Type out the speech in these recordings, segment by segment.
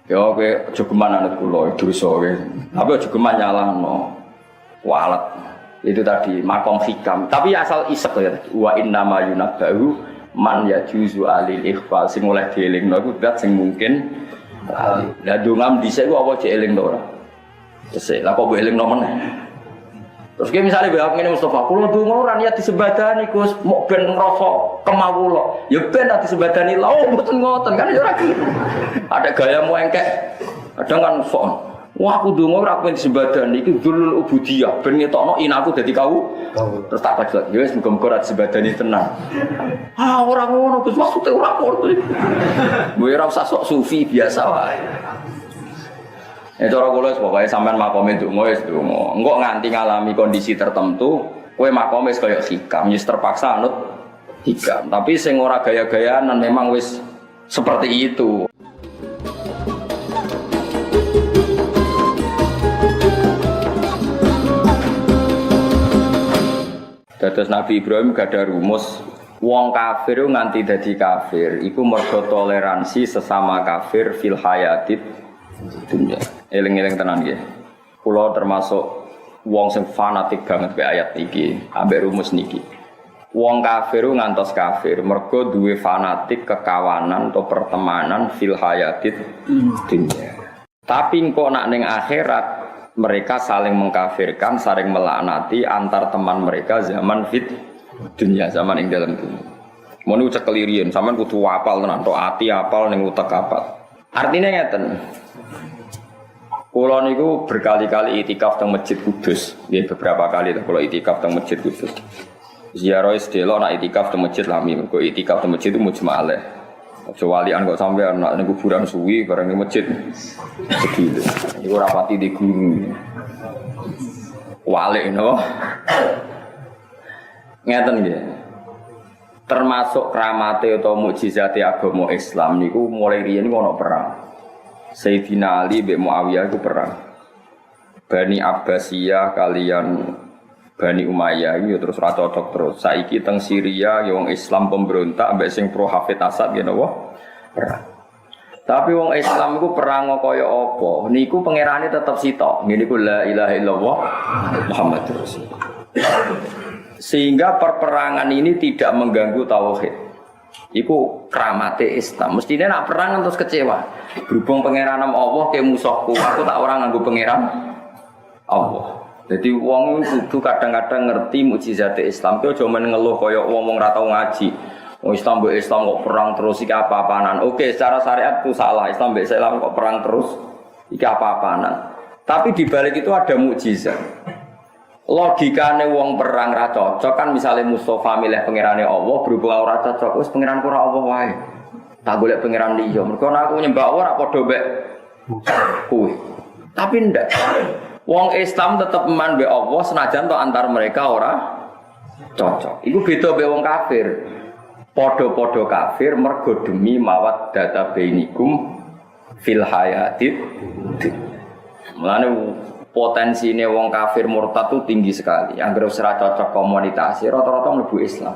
Ya kowe aja geman anut kula dosa kowe. Tapi aja geman nyalahno. Walet. Itu tadi makom hikam. Tapi asal isek ya. Wa inna ma yunabbahu man yajuzu alil ikhfal sing oleh dielingno iku dat sing mungkin. Lah dongam dhisik ku apa dieling to ora? Dhisik. Lah kok mbok elingno meneh. Terus kayak misalnya bahwa ngene Mustafa, kula donga ora niat disebadani Gus, mok ben ngrasa kemawula. Ya ben ati disebadani lha oh mboten ngoten kan ya ora gitu. Ada gayamu engkek. Kadang kan sok. Wah aku donga ora pengen disebadani iki dzulul ubudiyah, ben ngetokno inaku dadi kau. Terus tak pajak, ya wis muga-muga ora disebadani tenan. Ah ora ngono Gus, maksude ora ngono. Kowe ora usah sok sufi biasa wae. Cara kula pokoke sampean makome donga wis donga. Engko nganti ngalami kondisi tertentu, kowe makome wis kaya hikam, wis terpaksa anut hikam. Tapi sing ora gaya-gayaan memang wis seperti itu. Dados Nabi Ibrahim gak ada rumus wong kafir nganti dadi kafir iku mergo toleransi sesama kafir fil hayatid dunya. Eling-eling tenan nggih. Kula termasuk wong sing fanatik banget be ayat iki, ambek rumus niki. Wong kafir ngantos kafir mergo duwe fanatik kekawanan atau pertemanan fil hayatid dunya. Tapi engko nak ning akhirat mereka saling mengkafirkan, saling melaknati antar teman mereka zaman fit dunia, zaman ing dalam dunia. Mun ucek kelirian, sampean kudu apal tenan, tok ati apal ning utek apal. Artinya ngeten. Kula niku berkali-kali itikaf teng Masjid Kudus, nggih beberapa kali kula itikaf teng Masjid Kudus. Ziarah sedelo nak itikaf teng Masjid Lami, mergo itikaf teng masjid itu mujma'aleh. Aja walian kok sampean nak ning kuburan suwi bareng ning masjid. Sedile. Iku ora pati di guru. Walik no. Ngeten nggih. Termasuk kramate atau mukjizate agama Islam niku mulai riyen niku ana perang. Sayyidina Ali bin Muawiyah itu perang. Bani Abbasiyah kalian Bani Umayyah itu terus ra cocok terus. Saiki teng Syria ya wong Islam pemberontak ambek sing pro Hafid Asad ya napa? Perang. Tapi wong Islam iku perang kaya apa? Niku pangerane tetep sitok. Ngene iku la ilaha illallah Muhammadur Rasulullah. Sehingga perperangan ini tidak mengganggu tauhid. Iku kramate Islam. Mestine nak perang terus kecewa. Berhubung pangeran Allah ke musuhku, aku tak ora nganggo pangeran Allah. Jadi wong kudu kadang-kadang ngerti mukjizat Islam. Ki aja men ngeluh kaya wong ra tau ngaji. Wong Islam mbek Islam kok perang terus iki apa-apanan. Oke, secara syariat itu salah. Islam mbek Islam kok perang terus iki apa-apanan. Tapi di balik itu ada mukjizat. Logikane wong perang ra cocok kan misalnya Mustafa milih pangerane Allah berhubung ora cocok wis pangeran ora Allah wae. Tak golek pangeran liya. Mergo aku nyembah Allah ora padha mbek kuwi. Tapi ndak. Wong Islam tetep iman mbek Allah senajan to antar mereka ora cocok. Iku beda mbek wong kafir. Padha-padha kafir mergo demi mawaddah bainikum fil hayatid. Mulane potensine wong kafir murtad itu tinggi sekali. Anggere ora cocok komunitas, rata-rata mlebu Islam.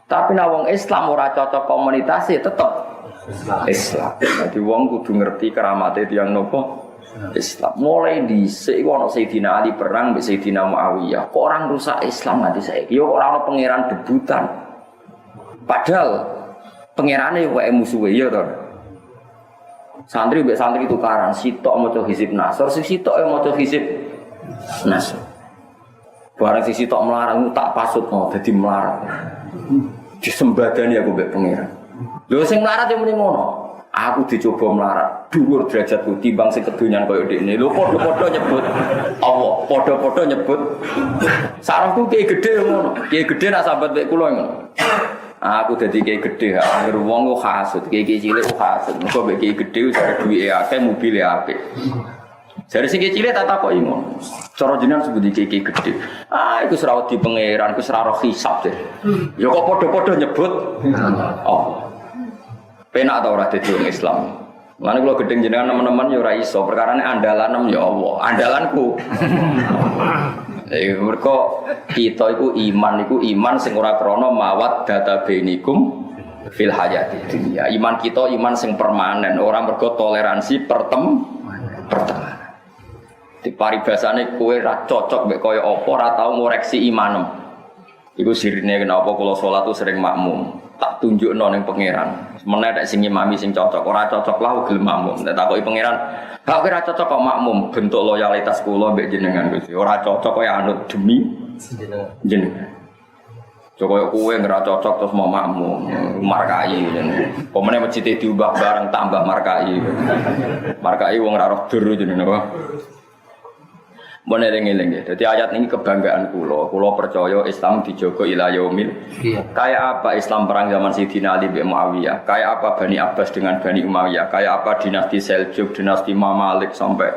Tapi nek wong Islam ora cocok komunitas tetep Islam. Jadi wong kudu ngerti keramate tiyang nopo Islam. Mulai dhisik iku ana Sayyidina Ali perang mbek Sayyidina Muawiyah. Kok orang rusak Islam nganti saiki? Yo ora ana pangeran debutan. Padahal pangerane wae musuhe ya to. Santri mbek santri tukaran, sitok maca hizib Nasr, sing sitok maca hizib Nasr. Barang sing sitok melarang tak pasutno dadi melarat. Disembadani aku mbek pangeran. Lho sing melarat yo muni ngono. Aku dicoba melarat, dhuwur derajatku timbang sing kedonyan kaya dekne. Lho padha-padha nyebut Allah, padha-padha nyebut sarengku kiai gedhe ngono. Kiai gedhe nak sambat mek kula ngono. Aku dadi kiai gedhe, anggere wong kok hasud, kiai cilik kok hasud. Mergo mek kiai gedhe wis ada duwike akeh, mobile apik. Jare sing kiai cilik tak takoki ngono. Cara jenengan sebut kiai gedhe. Iku ora wedi pangeran, iku ora roh hisab. Ya kok padha-padha nyebut Allah. Penak ta ora dadi wong Islam. Lan kula gedeng jenengan teman-teman ya ora iso, perkarane andalanem ya Allah, andalanku. Mergo kita iku iman sing ora krana mawaddah bainikum fil hayati dunya. Iman kita iman sing permanen, ora mergo toleransi pertemanan. Di paribasane kowe ra cocok mek kaya apa ora tau ngoreksi imanem. Iku sirine kenapa kula salat tuh sering makmum. Tak tunjukno ning pangeran. Meneh nek sing imami sing cocok, ora cocok lah gelem makmum. Nek takoki pangeran, "Kok ora cocok kok makmum?" Bentuk loyalitas kula mbek jenengan Gusti. Ora cocok kaya anut demi jenengan. Coba kowe ora cocok terus mau makmum, markai jenenge. Pemene masjid diubah bareng tambah markai. Markai wong ora roh dur jenenge apa? Mun eling-eling ya. Dadi ayat ini kebanggaan kula. Kula percaya Islam dijogo ila yaumil. Kayak apa Islam perang zaman Sayyidina Ali bin Muawiyah? Kayak apa Bani Abbas dengan Bani Umayyah? Kayak apa dinasti Seljuk, dinasti Mamalik sampai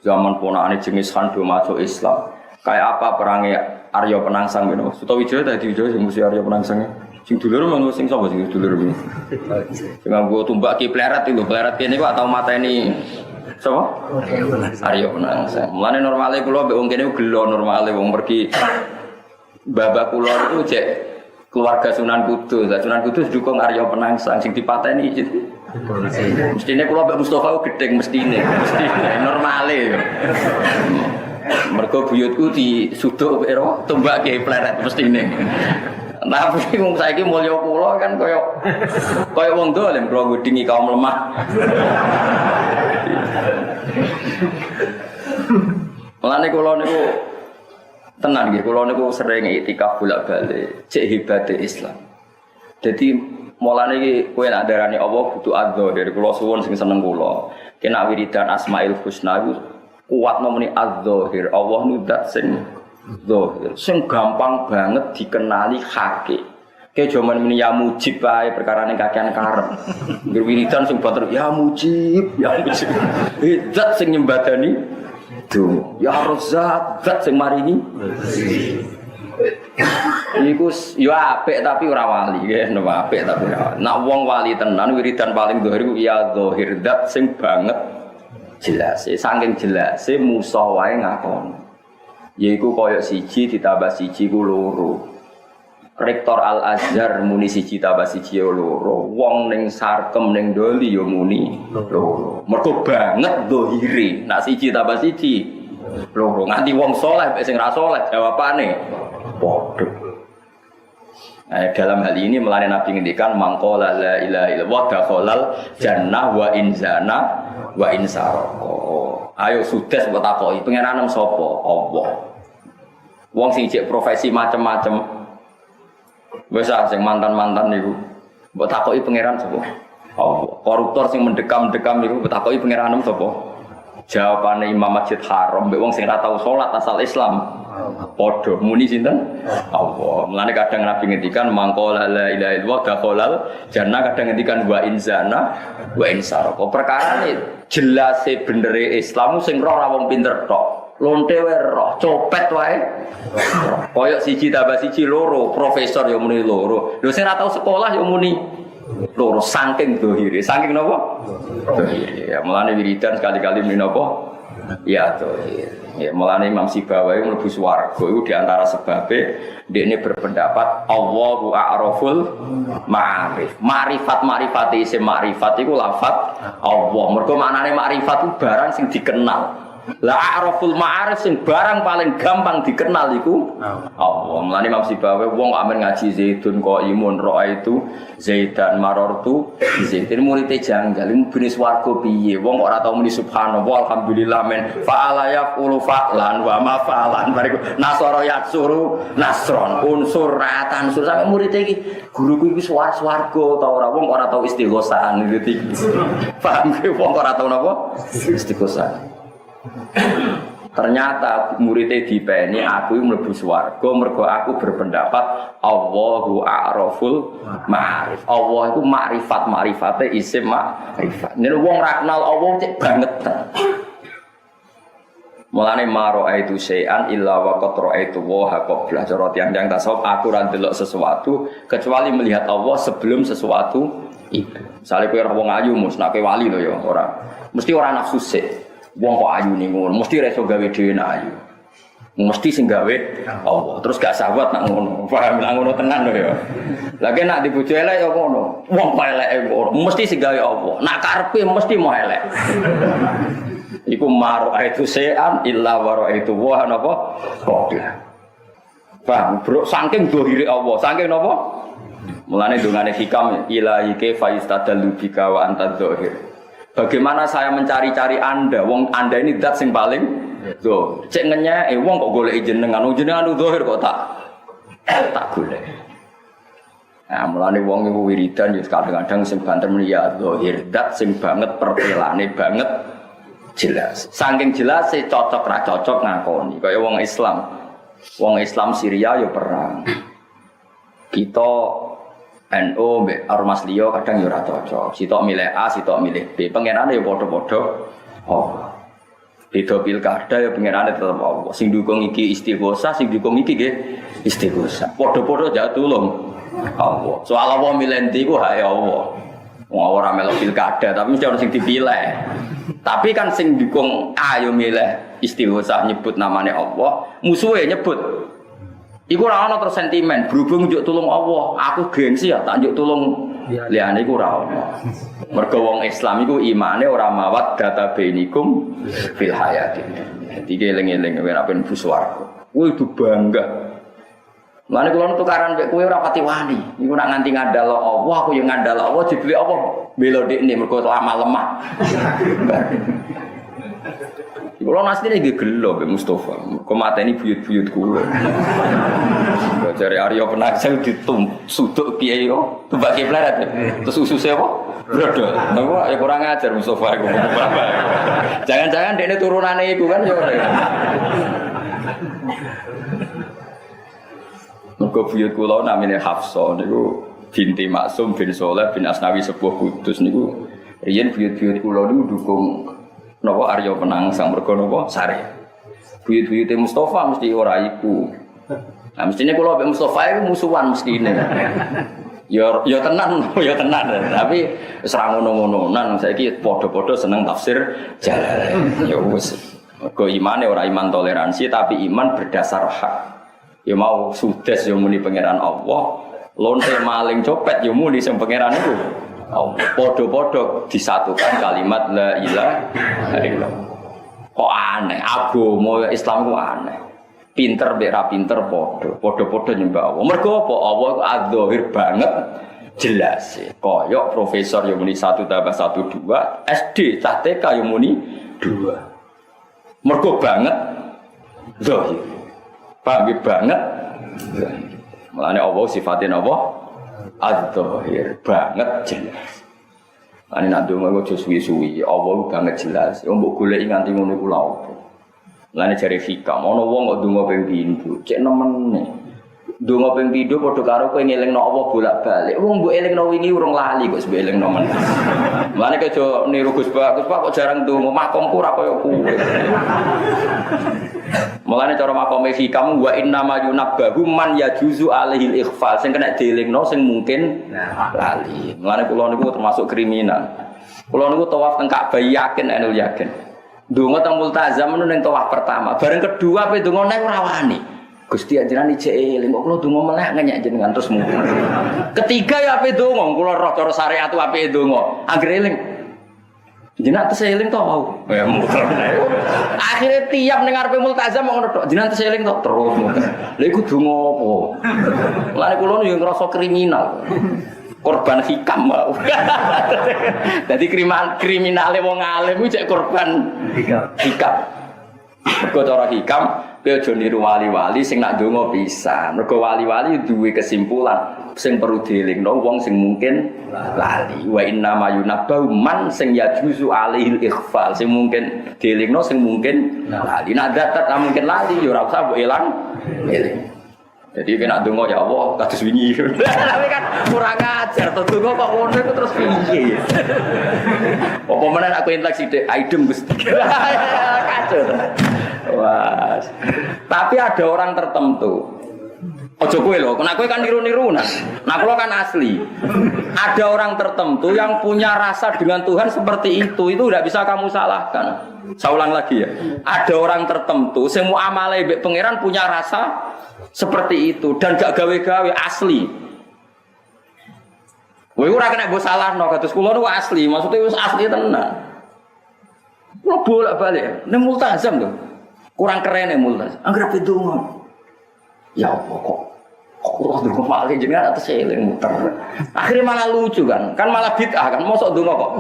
zaman ponakane Genghis Khan do masuk Islam? Kayak apa perangnya Arya Penangsang ngono. Sutawijaya tadi Wijaya sing mesti Arya Penangsang. Sing dulur mung sing sapa sing dulur iki? Sing nganggo tumbak ki pleret lho, pleret kene kok tau mateni sapa? Arya Penangsang. Mulane normale kula mbek wong kene gelo normale wong pergi babak kula itu cek keluarga Sunan Kudus. Sunan Kudus dukung Arya Penangsang sing dipateni mestine kula mbek Mustofa gedeng mestine normale. Mergo buyutku disuduk ero tumbak ke pleret mestine. Tapi wong saiki mulya kula kan kaya wong dolen kula ngudingi kaum lemah. Mulane kula niku tenan nggih, kula niku sering iktikaf bolak-balik, cek hebate Islam. Dadi mulane iki kowe nek darani Allah butuh adzah dari kula suwun sing seneng kula. Kena wiridan Asmaul Husna iku kuat nomeni az-zahir. Allah nu zat sing zahir, sing gampang banget dikenali hakik. Ke jaman meni ya mujib wae perkarane kakean karep. Ngger wiridan sing bater ya mujib, ya mujib. Zat sing nyembadani itu. Ya Razzaq, zat sing maringi. Iku yo apik tapi ora wali, nggih, apik tapi ora. Nek wong wali tenan wiridan paling zahir iku ya zahir, zat sing banget jelas, saking jelas, Musa wae ngakon. Yaiku koyok siji ditambah siji ku loro. Rektor Al Azhar muni siji tambah siji loro. Wong ning Sarkem ning Doli yo muni loro. Mergo banget dohire. Nak siji tambah siji loro. Nganti wong saleh mek sing ra saleh jawabane padha. Dalam hal ini melane Nabi ngendikan mangqala la ilaha illallah dakhalal jannah wa in zana wa in sarqa. Ayo sudes mbok takoki pangeran sapa? Allah. Wong sing cek profesi macam-macam. Wis sing mantan-mantan niku mbok takoki pangeran sapa? Allah. Koruptor sing mendekam-dekam niku mbok takoki pangeran sapa? Jawabane Imam Masjid Haram mbek wong sing ora tau salat asal Islam. Padha muni sinten? Allah. Mulane kadang Nabi ngendikan mangqala la ilaha illallah dakhalal jannah, kadang ngendikan wa in zana wa in sarqa. Perkarane jelase benere Islam sing roh ra wong pinter tok. Lonte wae roh, copet wae. Koyok siji tambah siji loro, profesor yo muni loro. Lho sing ora tau sekolah yo muni loro, saking dohire. Saking napa? Dohire. Ya mulane wiridan sekali-kali muni napa? Ya dohire. Ya, mulane Imam Sibawahi mlebu swarga iku di antara sebabnya dekne berpendapat Allahu a'raful ma'rif. Ma'rifat isim ma'rifat iku lafaz Allah. Mergo maknane ma'rifat itu barang sing dikenal. La a'raful ma'arif sing barang paling gampang dikenal iku Allah. Mulane Imam Sibawahi wong amen ngaji Zaidun qaimun ro'a itu Zaidan marartu Zaidun murite janggal mubine swarga piye wong ora tau muni subhanallah alhamdulillah men fa'ala yaqulu fa'lan wa ma fa'lan bariku nasara yaksuru nasron unsur ratan sur sampe murite iki guruku iki swarga ta ora wong ora tau istighosahan iki paham ke wong ora tau napa istighosahan. Ternyata muridnya dipeni aku mlebu swarga mergo aku berpendapat Allahu a'raful ma'rif. Allah itu makrifate isim makrifat. Nek wong ra kenal Allah cek banget. Mulane maro itu sayan illa wa qad ra'aitu wa qabla cara tiyang tasawuf aku ora ndelok sesuatu kecuali melihat Allah sebelum sesuatu itu. Misale kowe ora wong ayu mus nek wali lho ya ora. Mesti ora nafsu sik. Wong kok ayu ning ngono, mesti ra iso gawe dhewe nek ayu. Mesti sing gawe Allah. Terus gak sahabat nak ngono. Paham nak ngono tenan lho ya. Lagi nak dibojo elek ya ngono. Wong kok eleke ngono, mesti sing gawe Allah. Nak karepe mesti mau elek. Iku maru itu sean illa waro itu wa napa? Qobla. Paham, bro, saking dohire Allah, saking napa? Mulane dongane hikam ilahi kaifa istadallu bika wa anta dzahir. Bagaimana saya mencari-cari Anda? Wong Anda ini zat sing paling tuh. Cek ngenyek wong kok goleki jenengan. Wong jenengan dzahir kok tak golek. Nah, mulane wong iku wiridan ya kadang-kadang sing banter muni ya dzahir, zat sing banget pertelane banget jelas. Saking jelas cocok ra cocok ngakoni. Kaya wong Islam. Wong Islam Syria ya perang. Kita NU mbek ormas liya kadang ya ora cocok. Sitok milih A, sitok milih B. Pengenane ya padha-padha Allah. Beda pilkada ya pengenane tetep Allah. Sing dukung iki istighosah, sing dukung iki nggih istighosah. Padha-padha jak tulung Allah. Soal Allah milih ndi ku hak Allah. Wong ora melok pilkada tapi mesti ono sing dipilih. Tapi kan sing dukung A yo milih istighosah nyebut namanya Allah, musuhe nyebut iku ora ana terus sentimen, berhubung njuk tulung Allah, aku gengsi ya tak njuk tulung liyane iku ora ana. Mergo wong Islam iku imane ora mawat data bainikum fil hayati. Dadi eling-eling ora ben buswarga. Kuwi itu bangga. Mane kula tukaran mek kowe ora pati wani. Iku nak nganti ngandal Allah, aku yo ngandal Allah dibeli apa bela dekne mergo lama lemah. Kulo asline nggih gelo mbek Mustofa. Kok mateni buyut-buyut kulo. Jare Arya Penasel suduk kiai yo, tumbak kiblat. Terus ususe apa? Brodol. Napa ya kurang ajar Mustofa iku. Jangan-jangan dekne turunane iku kan yo ora. Mergo buyut kula namine Hafsah niku binti Maksum bin Shalih bin Asnawi sepuh Kudus niku riyen buyut-buyut kula niku dukung napa Arya Penangsang mergo napa sare. Buyut-buyute Mustofa mesti ora iku. Nah mestine kula mbek Mustofa iku musuhan mestine. Ya tenan, ya tenan. Tapi wis ra ngono-ngononan saiki padha-padha seneng tafsir Jalalain. Ya wis. Mergo imane ora iman toleransi tapi iman berdasar hak. Ya mau sudes ya muni pangeran Allah, lonte maling copet ya muni sing pangeran iku. Podo-podo disatukan kalimat la ilaha illallah. Kok aneh, agama Islam ku aneh. Pinter mbek ra pinter podo-podo nyembah Allah. Mergo apa? Allah iku adzahir banget jelas. Kaya profesor yang muni 1 tambah 1 2, SD cah TK yang muni 2. Mergo banget zahir. Paham banget. Mulane Allah sifatnya apa? Adzahir banget jelas. Ane nak donga kok suwi-suwi, Allah banget jelas. Wong mbok goleki nganti ngono iku lha opo. Lane jare hikam, ana wong kok donga ping pindho, cek nemene. Donga ping pindho padha karo kowe ngelingno Allah bolak-balik. Wong mbok elingno wingi urung lali kok mbok elingno men. Lane kejo niru Gus Pak kok jarang donga, makomku ora kaya kowe. Mulane cara makome hikam wa inna ma yunabbahu man yajuzu alaihil ikhfal sing kena dielingno sing mungkin lali. Mulane kula niku termasuk kriminal. Kula niku tawaf teng Ka'bah yakin enul yakin. Donga teng multazam menawa ning tawaf pertama, bareng kedua pe donga nek ora wani. Gusti ajaran ijek eling kok kula donga meleh ngenyek jenengan terus mungkin. Ketiga ya ape donga, kula roh cara syariat ape donga. Anggere eling jenengan teseling to mau. Ya muter. Akhire tiap ning ngarepe multazam ngono tok. Jenengan teseling to terus muter. Lha iku donga apa? Lha kula yo ngrasa kriminal. Korban hikam mau. Dadi kriminale wong alim ku cek korban hikam. Mergo cara hikam kowe aja niru wali-wali sing nak donga pisan. Mergo wali-wali duwe kesimpulan sing perlu dielingno wong sing mungkin lali. Wa inna ma yunabbahu man sing yajuzu alaihil ikhfal sing mungkin dielingno sing mungkin lali. Nek datat mungkin lali ya ora usah mbok elang. Eling. Jadi kena donga ya Allah kados wingi. Tapi kan kurang ajar to donga kok ngono iku terus piye. Apa meneh aku entek sithik aidem Gusti. Kacau. Wah. Tapi ada orang tertentu Ojo kowe lho, nek kowe kan niru-nirunan. Nah, kula kan asli. Ada orang tertentu yang punya rasa dengan Tuhan seperti itu tidak bisa kamu salahkan. Saya ulang lagi ya. Ada orang tertentu sing muamale mbek pangeran punya rasa seperti itu dan gak gawe-gawe asli. Kowe ora kena mbok salahno, kados kula niku asli, maksudnya wis asli tenan. Kula bolak-balik ning multazam lho. Kurang keren ya multazam. Anggere bedonga. Ya apa kok Allah donga malah jenengan atus eling muter. Akhirnya malah lucu kan malah bid'ah kan mosok donga kok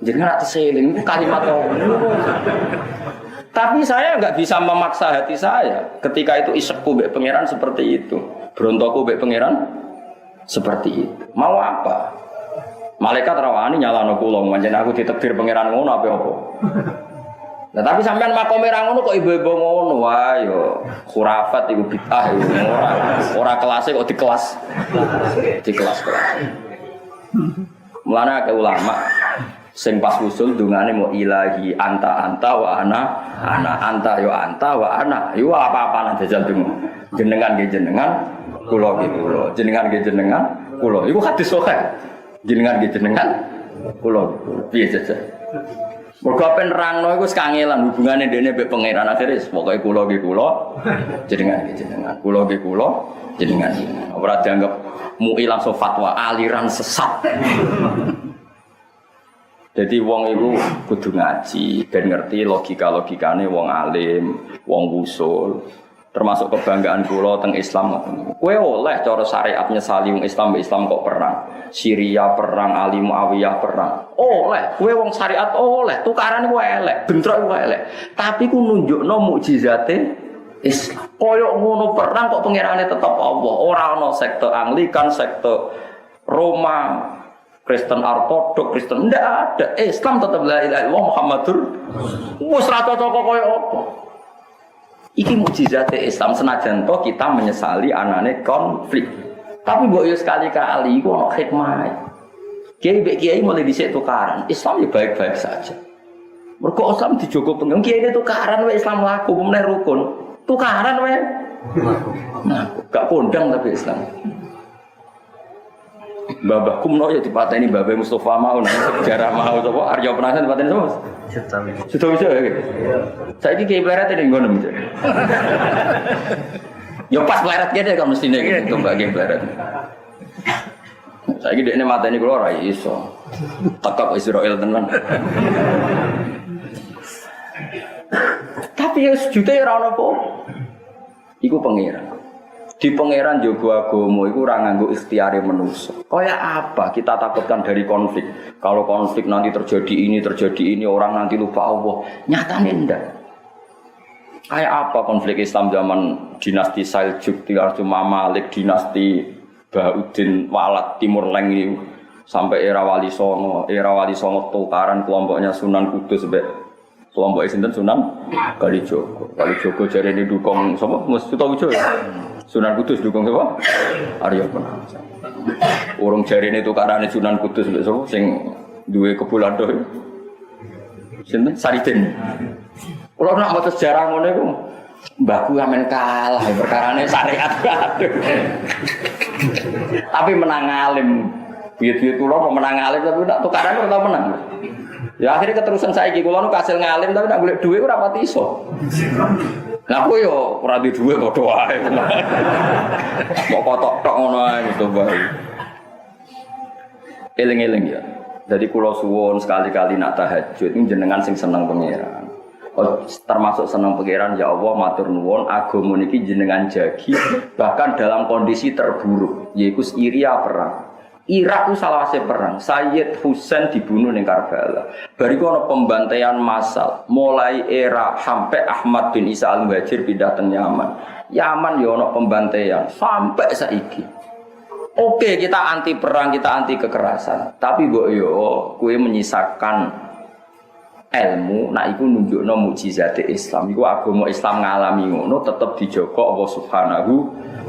jenengan atus eling itu kalimat apa. Tapi saya enggak bisa memaksa hati saya ketika itu isekku mbek pangeran seperti itu. Berontoku mbek pangeran seperti itu. Mau apa? Malaikat rawani nyalano kula pancen aku ditakdir pangeran ngono apa. Nah tapi sampean makome ra ngono kok ibu-ibu ngono wae yo khurafat iku bid'ah iku ora kelase kok dikelas. Dikelas-kelas. Mulane akeh ulama sing pas usul dungane mau ilahi anta wa ana anta yo anta wa ana yo apa-apaan jajal dungo. Jenengan nggih jenengan, kula nggih kula. Jenengan nggih jenengan, kula. Iku hadis sahih. Jenengan nggih jenengan, kula. Piye jajal? Mergo ben rangno iku wis kangelan hubungane dene mbek pangeran akhire pokoke kula nggih kula jenengan nggih jenengan kula nggih kula jenengan ora dianggap MUI langsung fatwa aliran sesat. Jadi wong iku kudu ngaji ben ngerti logika-logikane wong alim, wong usul. Termasuk kebanggaan kula teng Islam ngoten. Kowe oleh cara syariat nyesali wong Islam mbek Islam kok perang. Syria perang, Ali Muawiyah perang. Oleh, kowe wong syariat oleh, tukaran iku elek, bentrok iku elek. Tapi ku nunjukno mukjizate Islam. Koyok ngono perang kok pangerane tetep Allah. Ora ana sekte Anglikan, sekte Roma, Kristen Ortodok, Kristen ndak ada. Islam tetep la ilaha illallah Muhammadur wis ra cocok koyo apa. Iki mukjizate Islam senajan to kita menyesali anane konflik. Tapi mbok yo sekali-kali iku ana hikmah. Kiai mulai dhisik tukaran. Islam ya baik-baik saja. Mergo Islam dijogo pengen kiai tukaran wae Islam laku meneh rukun. Tukaran wae. Nah, gak kondang tapi Islam. Babah kumno ya dipateni Babah Mustafa mau nang sejarah mau sapa Arya Penasan dipateni sapa? Sudah bisa ya. Saiki kiai pleret ning ngono. Ya pas pleret kene kan mestine gitu Mbak kiai pleret. Saiki dekne mateni kula ora iso. Tekak Israel tenan. Tapi ya sejuta ora ono apa. Iku pangeran. Di pangeran jaga agama iku ora nganggo ikhtiare manusa. Kaya apa kita takutkan dari konflik? Kalau konflik nanti terjadi ini orang nanti lupa Allah. Nyatane ndak. Kayak apa konflik Islam zaman dinasti Seljuk, dinasti Mamalik, dinasti Bahuddin Walad Timur Leng ini sampai era Wali Songo tukaran kelompoknya Sunan Kudus sampai kelompok sinten Sunan Kalijogo. Kalijogo jarene dukung sapa? Mustuta Wijo. Sunan Kudus dukung sapa? Arya Penasan. Urung jarene tukarane Sunan Kudus mbek sapa sing duwe kebulado. Sinten? Saridin. Kalau nak maca sejarah ngono iku mbahku amen kalah perkarane syariat. Tapi menang alim. Buyut-buyut kula mau menang alim tapi nak tukaran ora tau menang. Ya akhirnya keterusan saiki kula nu kasil ngalim tapi nak golek dhuwit ora pati iso. Lah aku yo ora di dhuwit padha wae. Kok kotok tok ngono ae gitu bae. Eling-eling ya. Jadi kula suwun sekali-kali nak tahajud ini jenengan sing seneng pangeran. Oh, termasuk senang pangeran ya Allah matur nuwun agama niki jenengan jagi bahkan dalam kondisi terburuk yaitu Syria perang. Irak itu salawase perang. Sayyid Husain dibunuh ning Karbala. Bariku ana pembantaian massal mulai era sampai Ahmad bin Isa al-Muhajir pindah ke Yaman. Yaman ya ana pembantaian sampai saiki. Oke, kita anti perang, kita anti kekerasan. Tapi mbok yo kowe menyisakan ilmu, nak iku nunjukno mukjizate Islam. Iku agama Islam ngalami ngono tetep dijaga Allah Subhanahu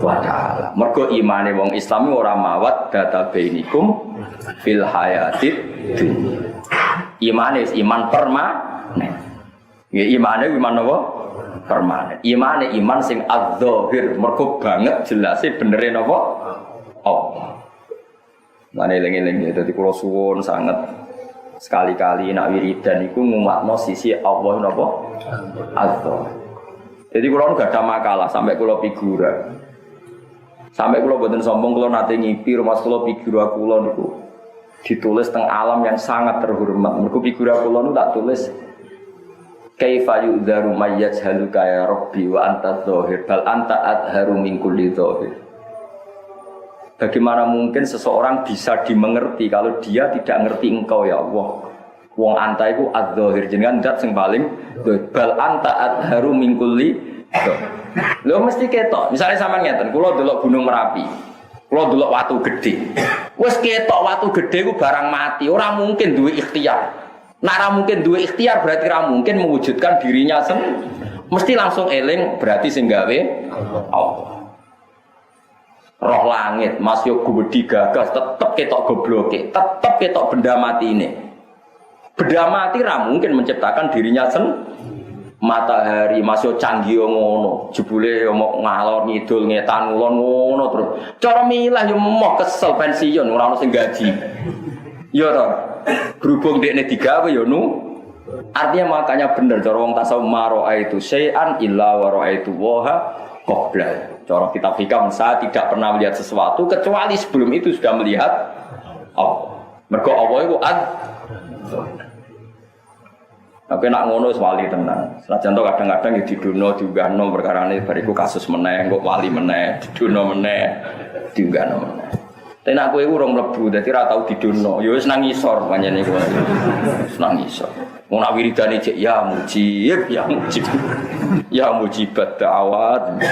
wa taala. Mergo imane wong Islam ora mawat data bainikum fil hayatid dunya. Imane iman permanen. Nggih imane iman apa? permanen. Iman sing adzahir mergo banget jelase benere napa? Allah. Mane eling-eling dadi kula suwun sanget sekali-kali nak wiridan iku ngumakno sisi Allah napa? Allah. Jadi kula gak ada makalah sampai kula figura. Sampai kula mboten sombong kula nate ngipi rumah kula figura kula niku ditulis teng alam yang sangat terhormat. Mergo figura kula niku tak tulis kaifa yu'dharu mayyajhalu ya rabbi wa anta dzahir bal anta adharu min kulli dzahir. Bagaimana mungkin seseorang bisa dimengerti kalau dia tidak ngerti engkau ya Allah. Wong anta iku adzahir jenengan zat sing paling bal anta adharu min kulli dzahir. Lho mesti ketok. Misalnya sampean ngeten, kula delok Gunung Merapi. Kula delok watu gedhe. Wes ketok watu gedhe ku barang mati, ora mungkin duwe ikhtiar. Nek ora mungkin duwe ikhtiar berarti ora mungkin mewujudkan dirinya sendiri. Mesti langsung eling berarti sing gawe Allah. Roh langit, Mas yo gumedi gagas tetep ketok gobloke, tetep ketok benda mati ini. Benda mati ora mungkin menciptakan dirinya sendiri. Matahari masih canggih ngono, jebule mau ngalor ngidul ngetan ngulon ngono terus. Cara milah yo moh kesel pensiun ora ono sing gaji. Yo to. Berhubung dekne digawe yo nu. Artinya makanya bener cara wong tasawuf maro itu syai'an illa wa ra'aitu waha qabla. Cara kitab fikih saya tidak pernah melihat sesuatu kecuali sebelum itu sudah melihat Allah. Mergo Allah iku tapi nak ngono wis wali tenan. Senajan to kadang-kadang ya didono diunggahno perkarane bariku kasus meneh, kok wali meneh, didono meneh, diunggahno meneh. Tapi nak kowe urung mlebu dadi ra tau didono. Ya wis nang ngisor pancene kowe. Wis nang ngisor. Wong nak wiridane cek ya mujib, ya mujib. Ya mujibat da'awat.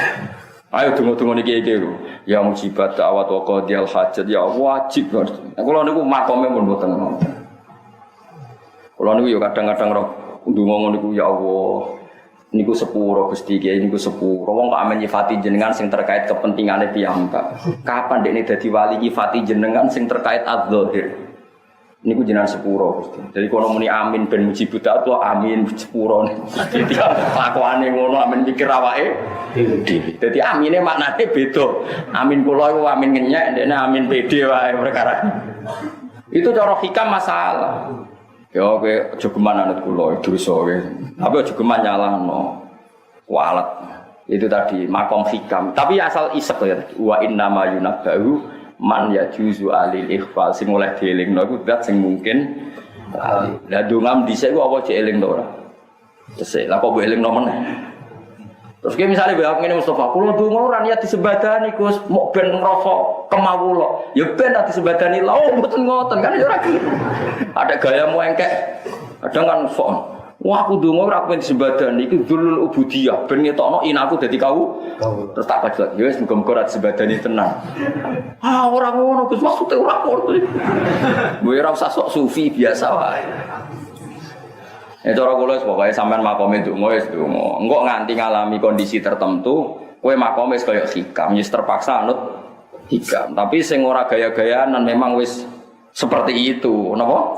Ayo tunggu-tunggu niki iki. Ya mujibat da'awat wa qadiyal hajat ya wajib. Kula niku makome pun mboten ngoten. Kula niku ya kadang-kadang ndonga ngono niku ya Allah niku sepuro Gusti Kyai niku sepuro wong kok amen nyifati jenengan sing terkait kepentingane piyambak kapan dekne dadi wali nyifati jenengan sing terkait adzahir niku jenengan sepuro Gusti jadi kono muni amin ben muji buta amin sepuro dadi kelakuane ngono amin mikir awake dhewe dadi amine maknane beda amin kula iku amin ngenyek ndekne amin pede wae perkara itu cara hikam masalah. Ya kowe aja geman anut kula dosa kowe. Tapi aja geman nyalahno. Walet. Itu tadi makom hikam. Tapi asal isek ya. Wa inna ma yunabbahu man yajuzu alil ikhfal sing oleh dielingno iku zat sing mungkin. Lah dongam dhisik ku apa dielingno ora? Tesih. Lah kok mbok elingno meneh. Terus kayak misalnya bapak ini Mustafa, kalau dungo orang ya disebadani Gus, mau ben ngerosok kemawulo, ya ben nanti disebadani lah, oh betul ngoten kan ya lagi. Ada gaya mau engkek, kadang kan phone. Wah aku dungo orang ben disebadani, itu dulul ubudiyah, ben ngetokno inaku jadi kau, terus tak baca, ya semoga disebadani tenang. Ah orang ngono Gus maksudnya orang ngono, gue rasa sok sufi biasa wae. Ya cara kula wis pokoke sampean makome ndonga wis ndonga. Engko nganti ngalami kondisi tertentu, kowe makome wis kaya hikam, wis terpaksa anut hikam. Tapi sing ora gaya-gayaan memang wis seperti itu, napa?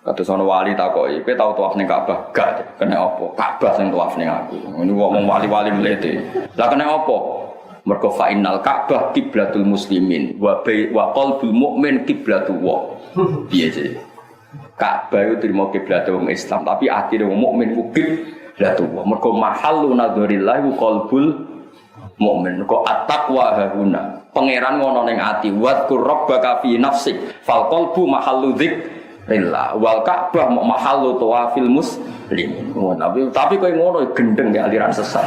Kados ana wali takoki, kowe tau tawaf ning Ka'bah? Gak, kena apa? Ka'bah sing tawaf ning aku. Ini wong wali-wali mlete. Lah kena apa? Mergo fa innal Ka'bah kiblatul muslimin wa qalbul mukmin qiblatullah. Piye sih? Ka'bah itu terima kiblat wong Islam, tapi atine wong mukmin ku kiblat Allah. Mergo mahallu nadzurillah ku qalbul mukmin. Mergo at-taqwa hauna. Pangeran ngono ning ati, wadkur rabbaka fi nafsik, fal qalbu mahallu dzikrillah. Wal Ka'bah mahallu tawafil muslim. Tapi kowe ngono gendeng ya aliran sesat.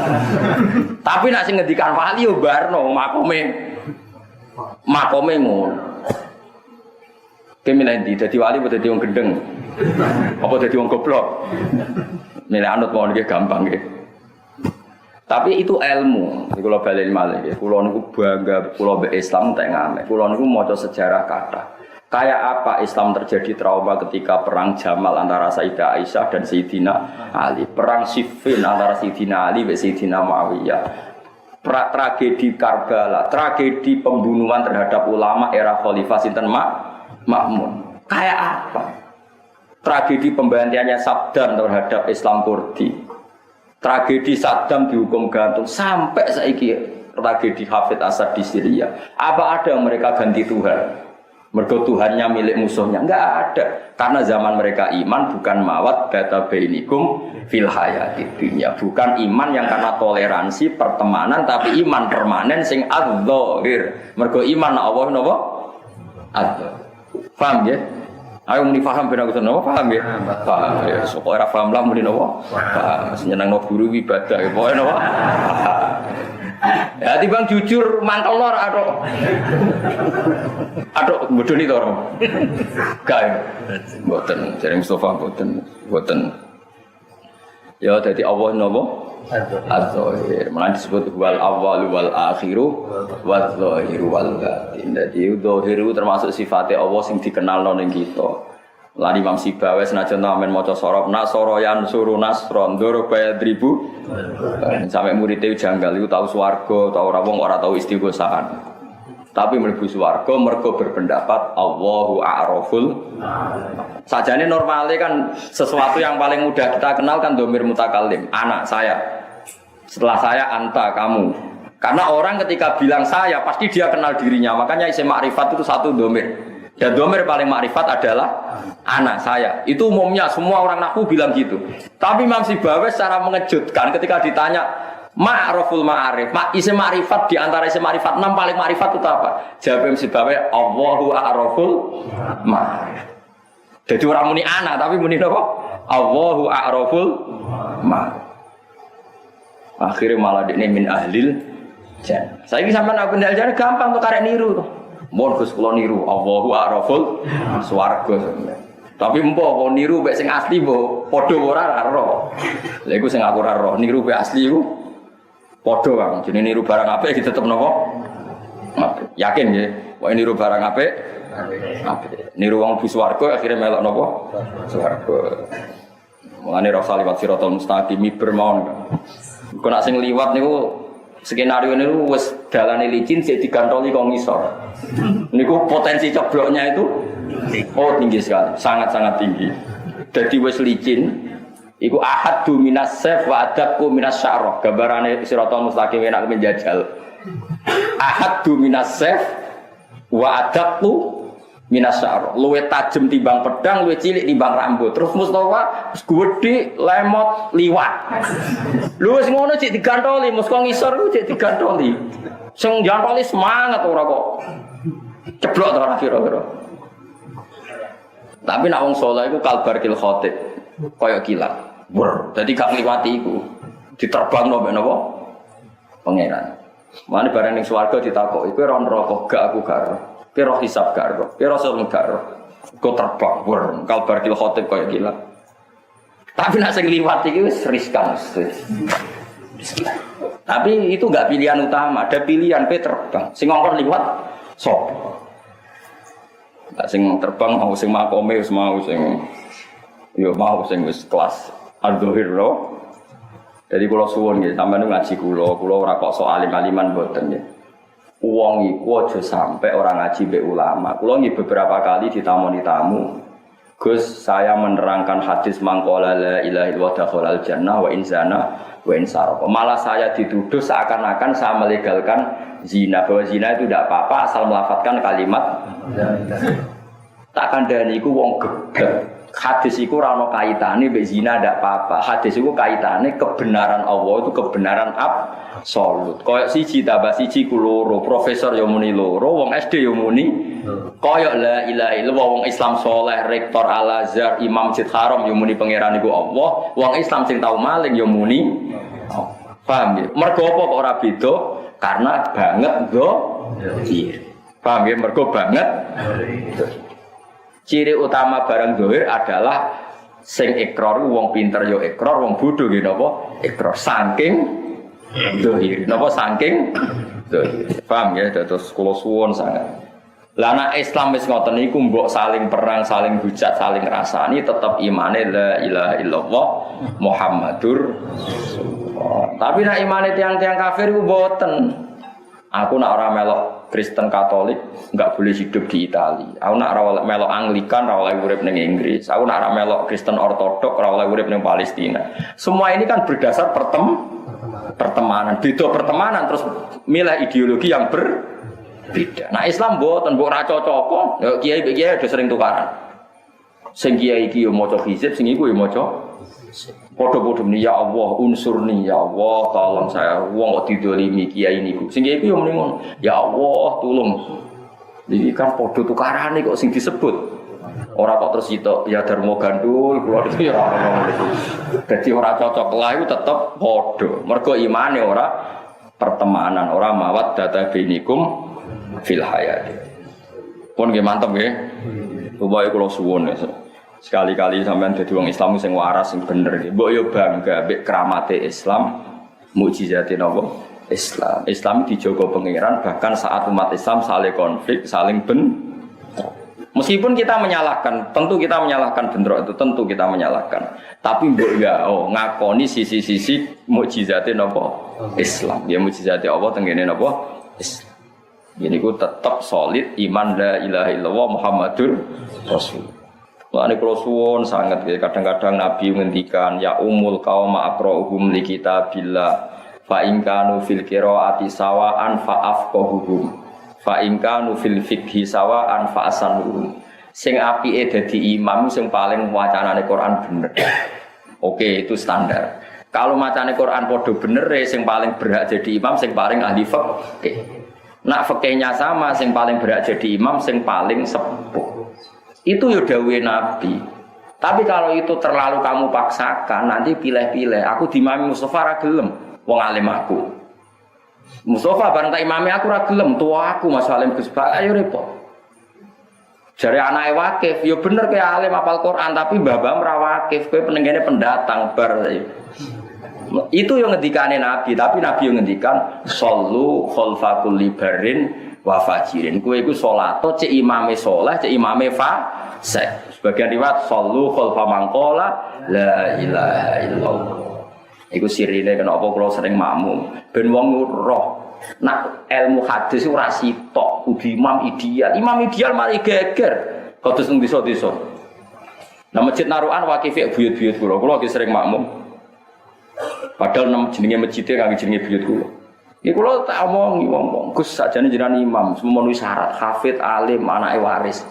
Tapi nek sing ngendikan wali yo barno makome ngono. Kemilih di, jadi wali atau jadi orang gendeng, apa jadi orang goblok? Milih anut mau nih gampang gitu. Tapi itu ilmu. Kalau balik malah, kalau niku bangga, kalau Islam tak ngamen. Kalau niku mau sejarah kata. Kayak apa Islam terjadi trauma ketika perang Jamal antara Sayyidah Aisyah dan Sayyidina Ali, perang Siffin antara Sayyidina Ali dan Sayyidina Muawiyah. Tragedi Karbala, tragedi pembunuhan terhadap ulama era Khalifah Sinten Makmun. Kayak apa? Tragedi pembantiannya Sabdan terhadap Islam Kurdi. Tragedi Saddam dihukum gantung sampai saiki tragedi Hafid Asad di Syria. Apa ada mereka ganti Tuhan? Mergo Tuhannya milik musuhnya? Enggak ada. Karena zaman mereka iman bukan mawat bata bainikum fil hayatid dunya. Bukan iman yang karena toleransi pertemanan, tapi iman permanen sing adzahir. Mergo iman Allah napa? Adzahir. Paham ya? Ayo muni paham ben aku napa paham ya? Paham ya. Sok ora paham lah muni napa? Paham. Seneng guru ibadah ya pokoke napa? Ya timbang jujur mantel lor aduk bodoni to ora. Kae. Mboten, jare Mustafa mboten. Ya dadi Allah napa? Az-Zahir. Mulane disebut wal awwal wal akhiru wal zahiru wal batin. Dadi zahir termasuk sifate Allah sing dikenalno ning kita. Lan Imam Sibawi senajan amen maca sorop nasoroyan suruh nasron ndoro bayar ribu sampai muridnya janggal itu tahu swarga tahu ora wong ora tahu istighosahan tapi mlebu swarga mergo berpendapat Allahu a'raful sajane normale kan sesuatu yang paling mudah kita kenal kan dhamir mutakallim anak saya setelah saya anta kamu karena orang ketika bilang saya pasti dia kenal dirinya makanya isim ma'rifat itu satu dhamir. Dan dhamir paling makrifat adalah anak saya. Itu umumnya semua orang nahwu bilang gitu. Tapi Imam Sibawi secara mengejutkan ketika ditanya ma'raful ma'arif, isim ma'rifat di antara isim ma'rifat 6 paling ma'rifat itu apa? Jawab Imam Sibawi Allahu a'raful ma'arif. Jadi orang muni anak tapi muni apa? Allahu a'raful ma'arif. Akhirnya malah ini min ahlil jannah. Saya ini sampai nak benda jannah gampang untuk karek niru tuh. Mohon Gus kula niru Allahu a'raful swarga. Tapi mbok kok niru mek sing asli mbok padha ora ro. Lha iku sing aku ora ro, niru mek asli iku padha Kang. Jenenge niru barang apik iki tetep napa? Apik. Yakin nggih, wae niru barang apik? Apik. Niru wong bu swarga akhire melok napa? Swarga. Mulane ra liwat siratal mustaqim bermawon. Kok nak sing liwat niku skenario niku wis dalane licin sik digantoli kok ngisor. Niku potensi cebloknya itu tinggi sekali, sangat-sangat tinggi. Jadi wis licin iku ahaddu minas saf wa adaqu minas sya'rah. Gambarane siratal mustaqim enak menjajal. Ahaddu minas saf wa adaqu minas sya'rah. Luwih tajem timbang pedang, luwih cilik timbang rambut. Terus Mustafa gedhe lemot liwat. Lho wis ngono cek digantoli, mesti ngisor ku cek digantoli. Sing jantoli semangat ora kok. Ceblok to ora kira-kira. Tapi nek wong saleh iku kalbarkil khatib, kaya kilat. Bur, dadi gak ngliwati iku. Diterbangno mek napa? Pangeran. Mane bareng ning swarga ditakoki, kowe ora neraka gak aku gak ora. Kowe roh hisab gak ora. Kowe rasa gak ora. Kok terbang, bur, kalbarkil khatib kaya kilat. Tapi nek sing liwat iki wis riskan. Tapi itu enggak pilihan utama, ada pilihan kowe terbang. Sing ngongkon liwat sapa? Nek sing terbang mau sing makome wis mau sing yo mau sing wis kelas al-dhahir lho. Jadi kula suwun nggih sampeyan ngaji kula ora kok sok alim-aliman mboten nggih. Wong iku aja sampe ora ngaji mbek ulama. Kula nggih beberapa kali ditamoni tamu. Gus, saya menerangkan hadis mangqala la ilaha illallah dakhalal jannah wa in zana wa in sarqa. Malah saya dituduh seakan-akan saya melegalkan zina, bahwa zina itu tidak apa-apa asal melafadzkan kalimat tak kandhani iku wong geblek. Hadis iku ora ono kaitane mbek zina ndak apa-apa. Hadis iku kaitane kebenaran Allah itu kebenaran absolut. Kaya siji tambah siji ku loro, profesor yo muni loro, wong SD yo muni. Kaya la ilaha illallah wong Islam saleh, rektor Al-Azhar, Imam Masjid Haram yo muni pangeran iku Allah, wong Islam sing tau maling yo muni. Paham ya? Mergo apa kok ora beda? Karena banget dzahir. Paham ya? Mergo banget. Ciri utama barang zahir adalah sing ikrar wong pinter yo ikrar, wong bodho nggih napa? Ikrar saking zahir. Napa saking zahir. Paham ya? Terus kula suwun sangat. Lah nek Islam wis ngoten niku mbok saling perang, saling hujat, saling ngrasani tetep imane la ilaha illallah Muhammadur Rasulullah. Tapi nek imane tiang-tiang kafir ku mboten. Aku nak ora melok Kristen Katolik nggak boleh hidup di Italia. Aku nak ora melok Anglikan, ora oleh urip ning Inggris. Aku nak ora melok Kristen Ortodok, ora oleh urip ning Palestina. Semua ini kan berdasar pertemanan. Beda pertemanan terus milih ideologi yang berbeda. Nah Islam mboten mbok ra cocok kok. Kiai-kiai udah sering tukaran. Sing kiai iki yo maca hizib, sing iku yo maca podo-podo ni ya Allah unsurni ya Allah tolong saya wong kok didolimi kiai niku. Sing kiai iku yo muni ngono. Ya Allah tulung. Iki kan podo tukarane kok sing disebut. Ora kok terus itu ya Darmo Gandul kula itu ya ora ngono. Dadi ora cocok lah iku tetep podo. Mergo imane ora pertemanan, ora mawat data binikum fil hayat. Pun nggih mantep nggih. Upaya kula suwun ya. Sekali-kali sampean dadi wong Islam sing waras sing bener iki. Mbok yo bangga mbek kramate Islam, mukjizate napa? Islam. Islam dijaga pangeran bahkan saat umat Islam saling konflik, saling meskipun kita menyalahkan, tentu kita menyalahkan bentrok itu, tentu kita menyalahkan. Tapi mbok ya ngakoni sisi-sisi mukjizate napa? Islam. Ya mukjizate Allah tengene napa? Islam. Ini ku tetap solid iman la ilaha illallah Muhammadur Rasul. Mulane kula suwun sangat kadang-kadang Nabi ngendikan ya umul qauma aqra'uhum li kitabillah fa in kanu fil qiraati sawaan fa afqahuhum fa in kanu fil fiqhi sawaan fa asanuhum. Sing apike dadi imam sing paling wacanane Quran bener. Oke, itu standar. Kalau macane Quran padha bener sing paling berhak jadi imam sing paling ahli fiqh. Nak fikihnya sama sing paling berhak jadi imam sing paling sepuh. Itu ya dawuhe Nabi. Tapi kalau itu terlalu kamu paksakan, nanti pilih-pilih. Aku dimami Mustafa ra gelem, wong alim aku. Mustafa bareng tak imami aku ra gelem, tua aku Mas Alim Gus Bak, ayo repot. Jare anake wakif, ya bener kayak alim hafal Quran, tapi mbah-mbah ra wakif, kowe penenggene pendatang bar. Itu yang ngendikane Nabi, tapi Nabi yang ngendikan sallu khalfa kulli barin wa fajirin. Kowe iku salat cek imame saleh, cek imame fasik. Sebagian riwayat sallu khalfa mangqala la ilaha illallah. Iku sirine kenapa kula sering makmum ben wong roh. Nak ilmu hadis ora sitok, kudu imam ideal. Imam ideal mari geger. Kados nang desa-desa. Nah masjid Narukan wakif buyut-buyut kula ki sering makmum. Padahal nama jenenge masjidnya kangge jenenge buyut kula. Iki kula tak omongi wong-wong, Gus sakjane jenengan imam, memenuhi syarat hafid, alim, anake waris.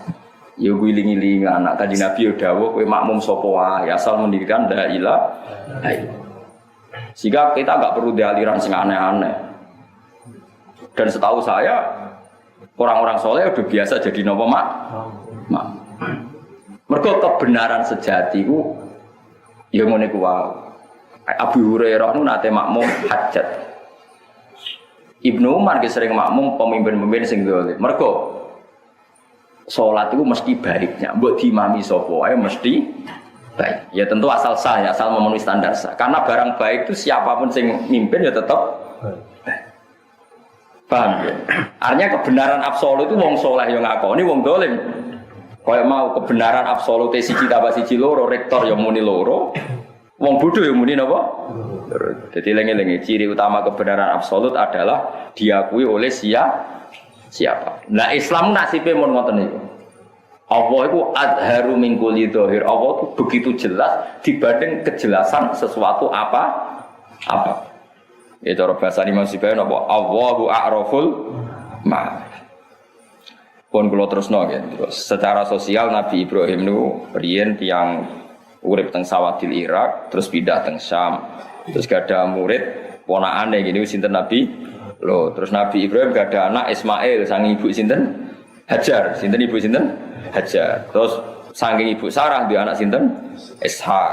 Ya guling-giling anak Kanjeng Nabi yo dawuh kowe makmum sapa wae asal mendirikan la ilaha illallah. Sehingga kita enggak perlu di aliran sing aneh-aneh. Dan setahu saya orang-orang soleh udah biasa jadi napa mak. Mergo kebenaran sejati ku ya ngene ku wae. Abu Hurairah nu nate makmum hajat. Ibnu Umar sering makmum pemimpin-pemimpin sing dolim. Mergo salat itu mesti baiknya. Mbok diimami sapa wae mesti baik. Ya tentu asal sah, ya, asal memenuhi standar sah. Karena barang baik itu siapapun sing mimpin ya tetap baik. Paham ya? Artinya kebenaran absolut itu wong saleh yang ngakoni, wong dolim. Kaya mau kebenaran absolut siji tambah siji loro, rektor yang muni loro. Wong bodoh yang muni napa? Jadi lengi-lengi ciri utama kebenaran absolut adalah diakui oleh siapa. Nah Islam nasibnya mun ngoten niku. Allah itu adharu min kulli dzahir. Allah itu begitu jelas dibanding kejelasan sesuatu apa. Ya cara bahasa Imam Syafi'i napa? Allahu a'raful ma. Pun kula terusno nggih. Terus secara sosial Nabi Ibrahim niku riyen tiyang urip teng Sawadil Irak, terus pindah teng Syam. Terus gak ada murid ponakane gini sinten Nabi. Loh, terus Nabi Ibrahim gak ada anak Ismail saking ibu sinten? Hajar. Sinten ibu sinten? Hajar. Terus saking ibu Sarah dia anak sinten? Ishak.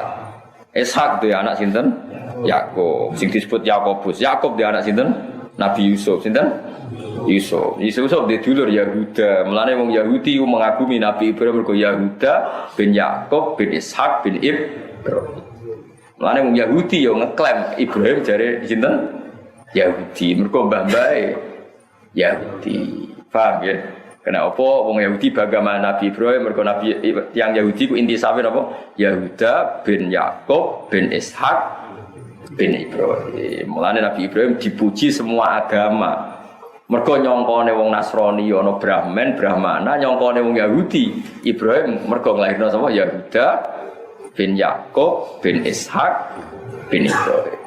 Ishak dia anak sinten? Yakub. Sing disebut Yakobus. Yakub dia anak sinten? Nabi Yusuf. Sinten? Yusuf dia dulur Yahuda. Mulane wong Yahudi mengagumi Nabi Ibrahim mergo Yahuda bin Yakub bin Ishak bin Ibrahim. Mulane wong Yahudi yo ngeklaim Ibrahim jare sinten? Yahudi. Mergo mbah-mbahe Yahudi. Paham ya? Kenapa wong Yahudi bagaimana Nabi Ibrahim mergo Nabi yang Yahudi ku intisabé napa? Yahuda bin Yakub bin Ishak bin Ibrahim. Mulane Nabi Ibrahim dipuji semua agama. Mergo nyongkone wong Nasrani ana Brahman, Brahmana, nyongkone wong Yahudi. Ibrahim mergo nglairno sapa Yahuda bin Yakub bin Ishak bin Ibrahim.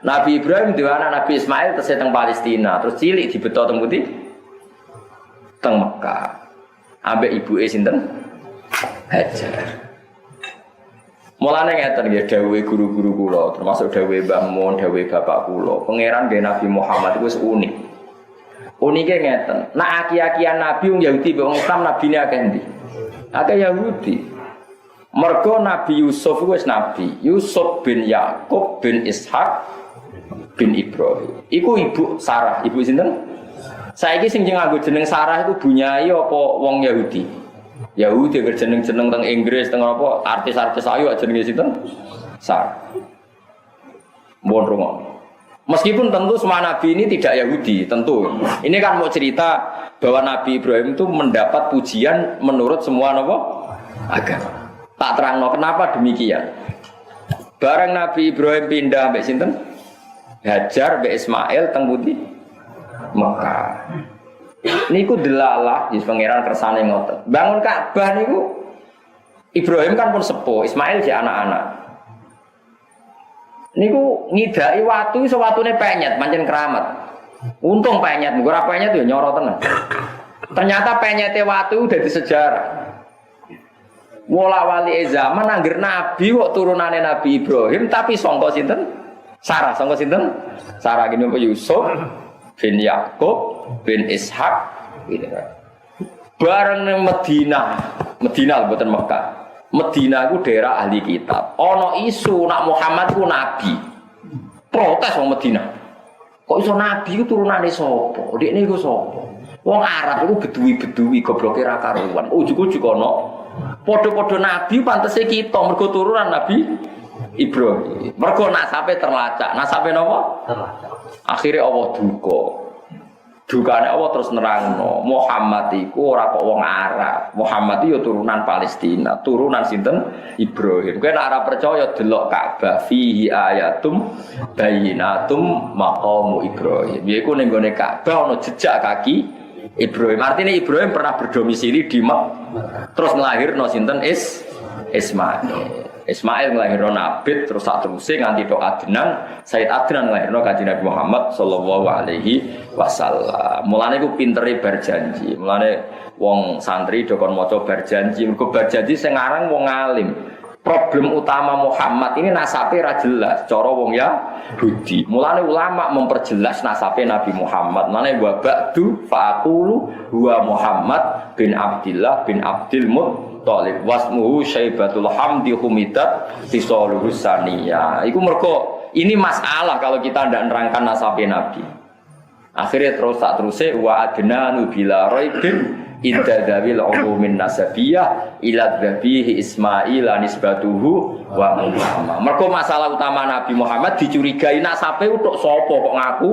Nabi Ibrahim duwe anak Nabi Ismail terus teng Palestina, terus cilik dibeto teng pundi? Teng Mekah. Ambek ibuke sinten? Hajar. Mulane ngeten nggih dawuhe guru-guru kula, termasuk dawuhe Mbah Mun, dawuhe bapak kula. Pangeran nggih Nabi Muhammad iku wis unik. Unike ngeten, nek aki-akian Nabi wong Yahudi wong Islam nabine akeh endi? Akeh Yahudi. Mergo Nabi Yusuf wis nabi. Yusuf bin Yakub bin Ishak bin Ibrahim. Iku ibu Sarah, ibu sinten? Saiki sing nganggo jeneng Sarah iku bunyai apa wong Yahudi? Yahudi jeneng-jeneng teng Inggris teng apa artis-artis ayu jenenge sinten? Sarah. Mohon rungok. Meskipun tentu semua nabi ini tidak Yahudi, tentu. Ini kan mau cerita bahwa Nabi Ibrahim itu mendapat pujian menurut semua agama. Tak terangno kenapa demikian. Bareng Nabi Ibrahim pindah mbek sinten? Hajar mbek Ismail teng pundi? Mekah. Niku delalah di pangeran kersane ngoten. Bangun Ka'bah niku Ibrahim kan pun sepuh, Ismail si anak-anak. Niku ngidai watu iso watune penyet, pancen keramat. Untung penyet, ora penyet yo nyoro tenan. Ternyata penyete watu udah di sejarah. Wala wali zaman angger nabi kok turunane Nabi Ibrahim tapi sangka sinten? Sarah, sangka sinten? Sarah gini apa Yusuf bin Yakub bin Ishak gitu kan. Bareng nang Madinah mboten Mekah. Madinah itu daerah ahli kitab. Ono isu nak Muhammad itu nabi. Protes wong Madinah. Kok iso nabi itu turunane sapa? Dekne iku sapa? Wong Arab iku beduwi-beduwi gobloke ra karuan. Ujug-ujug ono padha-padha nabi pantese kita mergo turunan Nabi Ibrahim. Mergo nasabe terlacak. Nasabe napa? Terlacak. Akhire Allah duka. Dukane Allah terus nerangno, Muhammad iku ora kok wong Arab. Muhammad itu turunan Palestina, turunan sinten? Ibrahim. Kowe nek ora percaya delok Ka'bah fihi ayatum bayyinatum maqamu Ibrahim. Yaiku ning gone Ka'bah ana jejak kaki Ibrahim. Artinya Ibrahim pernah berdomisili di Mekah. Terus nglahirno sinten? Ismail. Ismail nglahirno Nabi terus sak teruse nganti tok Adnan, Sayyid Adnan nglahirno Kanjeng Nabi Muhammad sallallahu alaihi wasallam. Mulane ku pintere berjanji. Mulane wong santri do kon maca berjanji, mergo berjanji sing aran wong alim. Problem utama Muhammad ini nasabe ra jelas cara wong Yahudi. Mulane ulama memperjelas nasabe Nabi Muhammad. Mulane wa ba'du faqulu huwa Muhammad bin Abdillah bin Abdul Muttalib wasmuhu Syaibatul Hamdi humidat tisaluhu saniyah. Iku mergo ini masalah kalau kita ndak nerangkan nasabe Nabi. Akhirnya terus tak teruse wa adnanu bila raibin idza dawil umumin nasabiyah ila dhabihi Ismail nisbatuhu wa Muhammad. Mergo masalah utama Nabi Muhammad dicurigai nasabe utuk sapa kok ngaku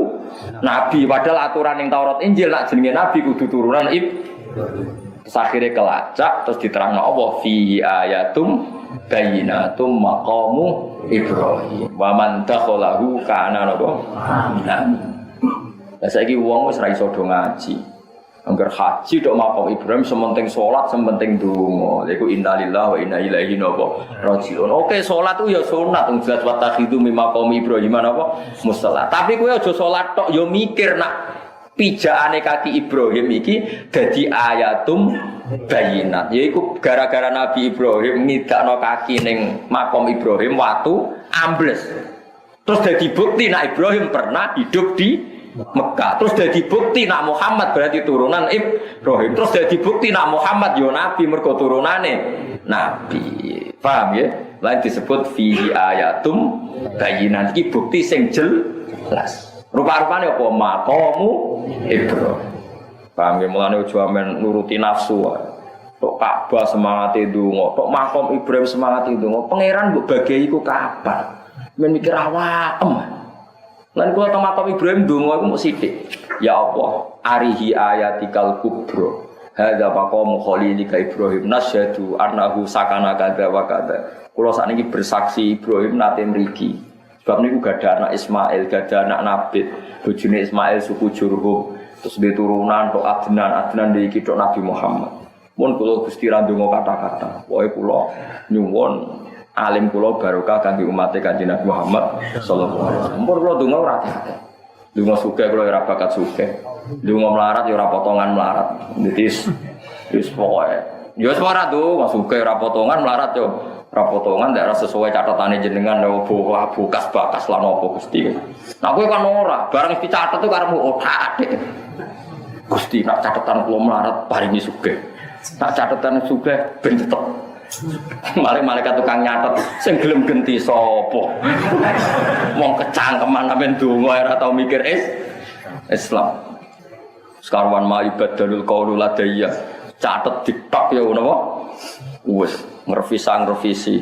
nabi padahal aturan ning Taurat Injil nak jenenge nabi kudu turunan terus akhirnya kelacak terus diterangno Allah fi ayatum bayyinatum maqamu Ibrahim wa man dakhalahu kana napa amin. Lah saiki wong wis ra iso do ngaji. Angger haji tok maqam Ibrahim sementing salat sementing donga. Iku innalillahi wa inna ilaihi raji'un. Oke salat ku ya sunat wong jelas wa takhidu mi maqam Ibrahim apa musalla. Tapi kowe aja salat tok ya mikir nak pijakane kaki Ibrahim iki dadi ayatum bayinat. Yaiku gara-gara Nabi Ibrahim ngidakno kaki ning maqam Ibrahim watu ambles. Terus dadi bukti nak Ibrahim pernah hidup di Mekah. Terus jadi bukti nak Muhammad berarti turunan Ibrahim. Terus jadi bukti nak Muhammad yo nabi mergo turunane nabi. Paham ya? Lain disebut fihi ayatum bayyinat. Iki bukti sing jelas. Rupa-rupane apa maqamu Ibrahim. Paham ya? Mulane aja men nuruti nafsu. Tok Ka'bah semangat ndonga, tok maqam Ibrahim semangat ndonga. Pangeran mbok bagi iku kapan? Men mikir awake. Lan kula makam Ibrahim donga iku mung sithik. Ya Allah, arihi ayatikal kubra. Hadza maqamu khalilika Ibrahim nasyhadu annahu sakana kadza wa kadza. Kula sakniki bersaksi Ibrahim nate mriki. Sebab niku gadah anak Ismail, gadah anak Nabi. Bojone Ismail suku Jurhum. Terus dia turunan tok Adnan di kitab Nabi Muhammad. Mun kula Gusti ra ndonga kata-kata. Pokoke kula nyuwun alim kula barokah kangge umat Kanjeng Nabi Muhammad sallallahu alaihi wasallam. Mun kula ndonga ora ate. Ndonga sugih kula ora bakat sugih. Ndonga melarat ya ora potongan melarat. Dadi wis pokoke. Ya wis ora ndonga sugih ora potongan melarat yo. Ora potongan ndak sesuai catatane jenengan yo bokas-bakas lan opo Gusti. Nah kowe kan ora, barang dicatet tuh karepmu otak. Gusti nak catatan kula melarat paringi sugih. Nak catatan sugih ben tetep. Mari malaikat tukang nyatet sing gelem genti sapa. Wong kecangkeman sampean donga ora tau mikir Islam. Sekarwan ma ibadalul qaulu ladayya. Catet ditok ya ngono apa? Wis ngrevisi.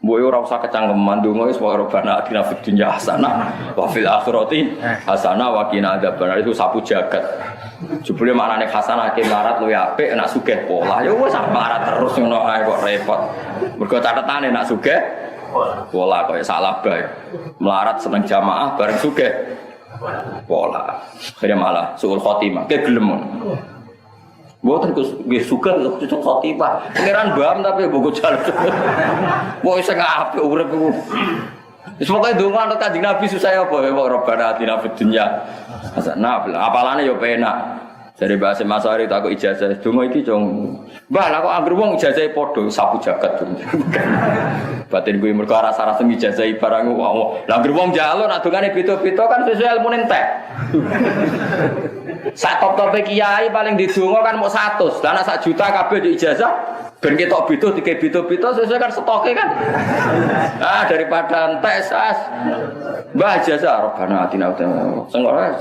Mbok ora usah kecangkeman donga wis wa rabbana atina fid dunya hasanah wa fil akhirati hasanah wa qina adzabannar itu sapu jagat. Jebule maknane hasanah ke melarat luwih apik nek sugih pola. Ya wis melarat terus ngono ae kok repot. Mergo catetane nek sugih pola kaya salah bae. Melarat seneng jamaah bareng sugih pola. Kaya malah suul khotimah. Ke gelem. Mboten nggih suka kok khotimah. Pangeran Bam tapi bogo jalan. Wong sing apik urip iku. Wis pokoke donga anut Kanjeng Nabi susah apa kok Rabbana atina fid dunya hasanah. Apalane yo penak. Dari bahasa Masari tak kok ijazah donga iki cung. Mbah lah kok anggere wong ijazahe padha sapu jagat. Batin kuwi mergo rasa-rasa ijazahi barang wong. Lah anggere wong njaluk nak dongane beda-beda kan sesuai ilmune entek. Sak top-tope kiai paling didonga kan mau 100. Lah nek sak juta kabeh di ijazah ben ketok beda dike beda-beda sesuai kan stoke kan. Ah daripada entek sas. Mbah ijazah Rabbana atina sing ora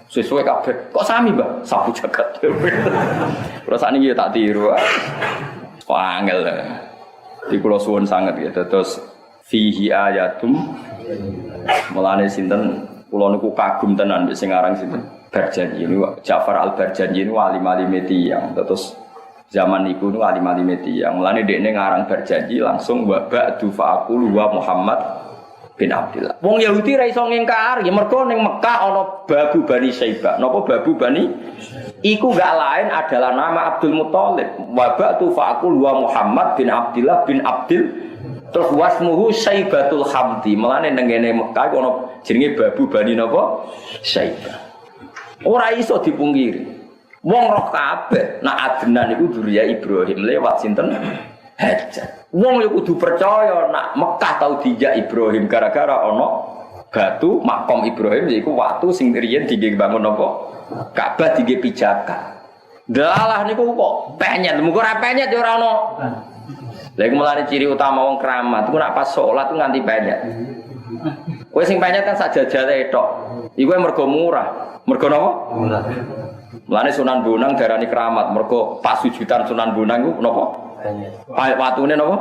sesuai kabeh. Kok sami, Mbah? Sapu jagat. Terus sakniki tak tiru. Kok angel. Di kula suwun sanget ya. Terus fihi ayatum mulane sinten kula niku kagum tenan sing aran sinten Barjanji ini Ja'far al-Barjanji ini wali-wali tiyang. Terus zaman niku niku wali-wali tiyang. Mulane dekne ngarang Barjanji langsung wa ba'du fa'aqulu wa Muhammad bin Abdillah. Wong Yahudi ra iso ngingkar, ya mergo ning Mekah ana Babu Bani Syaibah. Napa Babu Bani? Iku gak lain adalah nama Abdul Muthalib. Wa ba'du fa'aqulu wa Muhammad bin Abdillah bin Abdil terus wasmuhu Syaibatul Hamdi. Mulane ning ngene Mekah ana jenenge Babu Bani napa? Syaibah. Ora iso dipungkiri. Wong roh kabeh nak Adnan iku duriya Ibrahim lewat sinten? Hajar. Wong yo kudu percaya nak Mekah tau dijak Ibrahim gara-gara ana batu makom Ibrahim yaiku watu sing riyen dibangun napa? Ka'bah dige pijakan. Dalah niku kok penyet, muga ora penyet yo ora ono. Lha iku mulane ciri utama wong keramat iku nak pas salat ku nganti penyet. Kowe sing penyet kan sak jajale tok. Iku mergo murah. Mergo napa? Murah. Mulane Sunan Bonang darani keramat, mergo pas sujudan Sunan Bonang ku napa? Penyet. Watune napa?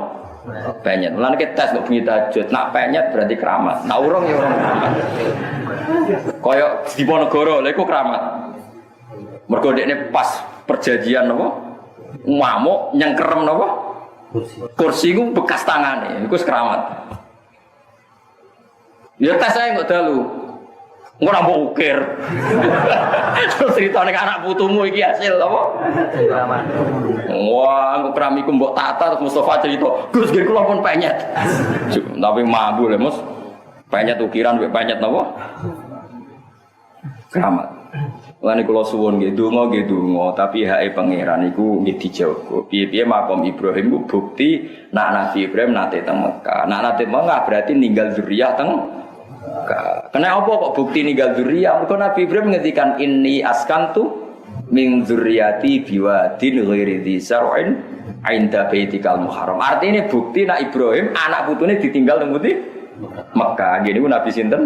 Penyet. Mulane ki tes kok bengi tahajud, nak penyet berarti keramat. Nak urung ya urung keramat. Kaya Diponegoro, lha iku keramat. Mergo dekne pas perjanjian napa? Ngamuk nyengkerem napa? Kursi ku bekas tangane, iku keramat. Ya tes ae kok dalu. Engko nak mbok ukir. Terus critane anak putumu iki hasil apa? Wah, engko keramiku mbok tata terus Mustofa cerita, "Gus, nggih kula pun penyet." Tapi mambu le, Mus. Penyet ukiran mek penyet napa? Keramat. Lan kula suwun nggih donga, tapi hake pangeran iku nggih dijaga. Piye-piye makom Ibrahim ku bukti nak Nabi Ibrahim nate teng Mekah. Nak nate Mekah berarti ninggal zuriyah teng Kena apa kok bukti ninggal dzurriyyah? Mergo Nabi Ibrahim ngendikan inni askantu min dzurriyyati biwadin ghairi dzar'in 'inda baitikal muharram. Artinya bukti nak Ibrahim anak putune ditinggal nang pundi? Mekah. Ngene ku Nabi sinten?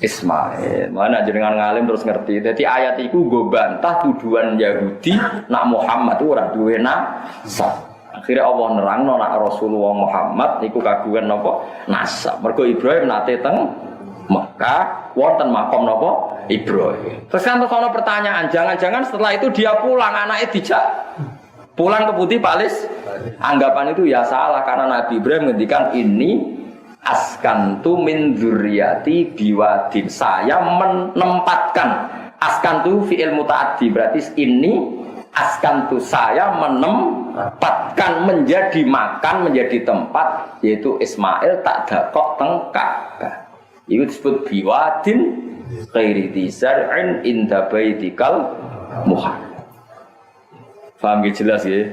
Ismail. Mana jenengan ngalim terus ngerti. Dadi ayat iku nggo bantah tuduhan Yahudi nak Muhammad ora duwe nasab. Akhirnya Allah nerangno nak Rasulullah Muhammad niku kagungan napa? Nasab. Mergo Ibrahim nate teng Mekah wonten makom napa? Ibrahim. Terus kan ono pertanyaan, jangan-jangan setelah itu dia pulang anaknya dijak pulang ke putih Palis. Anggapan itu ya salah karena Nabi Ibrahim ngendikan ini askantu min dzurriyyati biwadin. Saya menempatkan Askantu fi'il muta'addi berarti ini askantu saya menempatkan menjadi makan menjadi tempat yaitu Ismail tak dakok teng Ka'bah. Itu disebut biwadin ghairi dzar'in inda baitikal muharram. Paham ge jelas ya?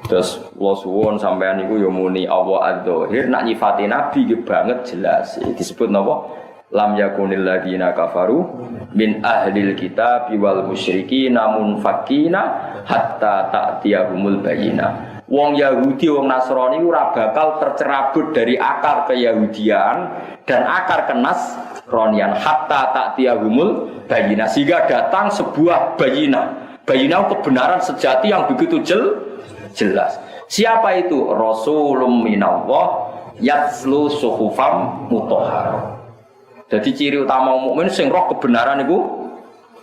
Terus lo suwon sampean niku ya muni Allah adz-dzahir nak nyifati nabi ge banget jelas. Disebut napa? Lam yakunil ladina kafaru min ahlil kitab wal musyrikin namun fakina hatta ta'tiyahumul bayyinah. Wong Yahudi wong Nasrani ora bakal tercerabut dari akar keyahudian dan akar kenasranian hatta ta'tiyahumul bayyinah sehingga datang sebuah bayyinah. Bayyinah kebenaran sejati yang begitu jelas. Siapa itu? Rasulun minallah yatslu suhufam mutahharah. Jadi ciri utama mukmin sing roh kebenaran itu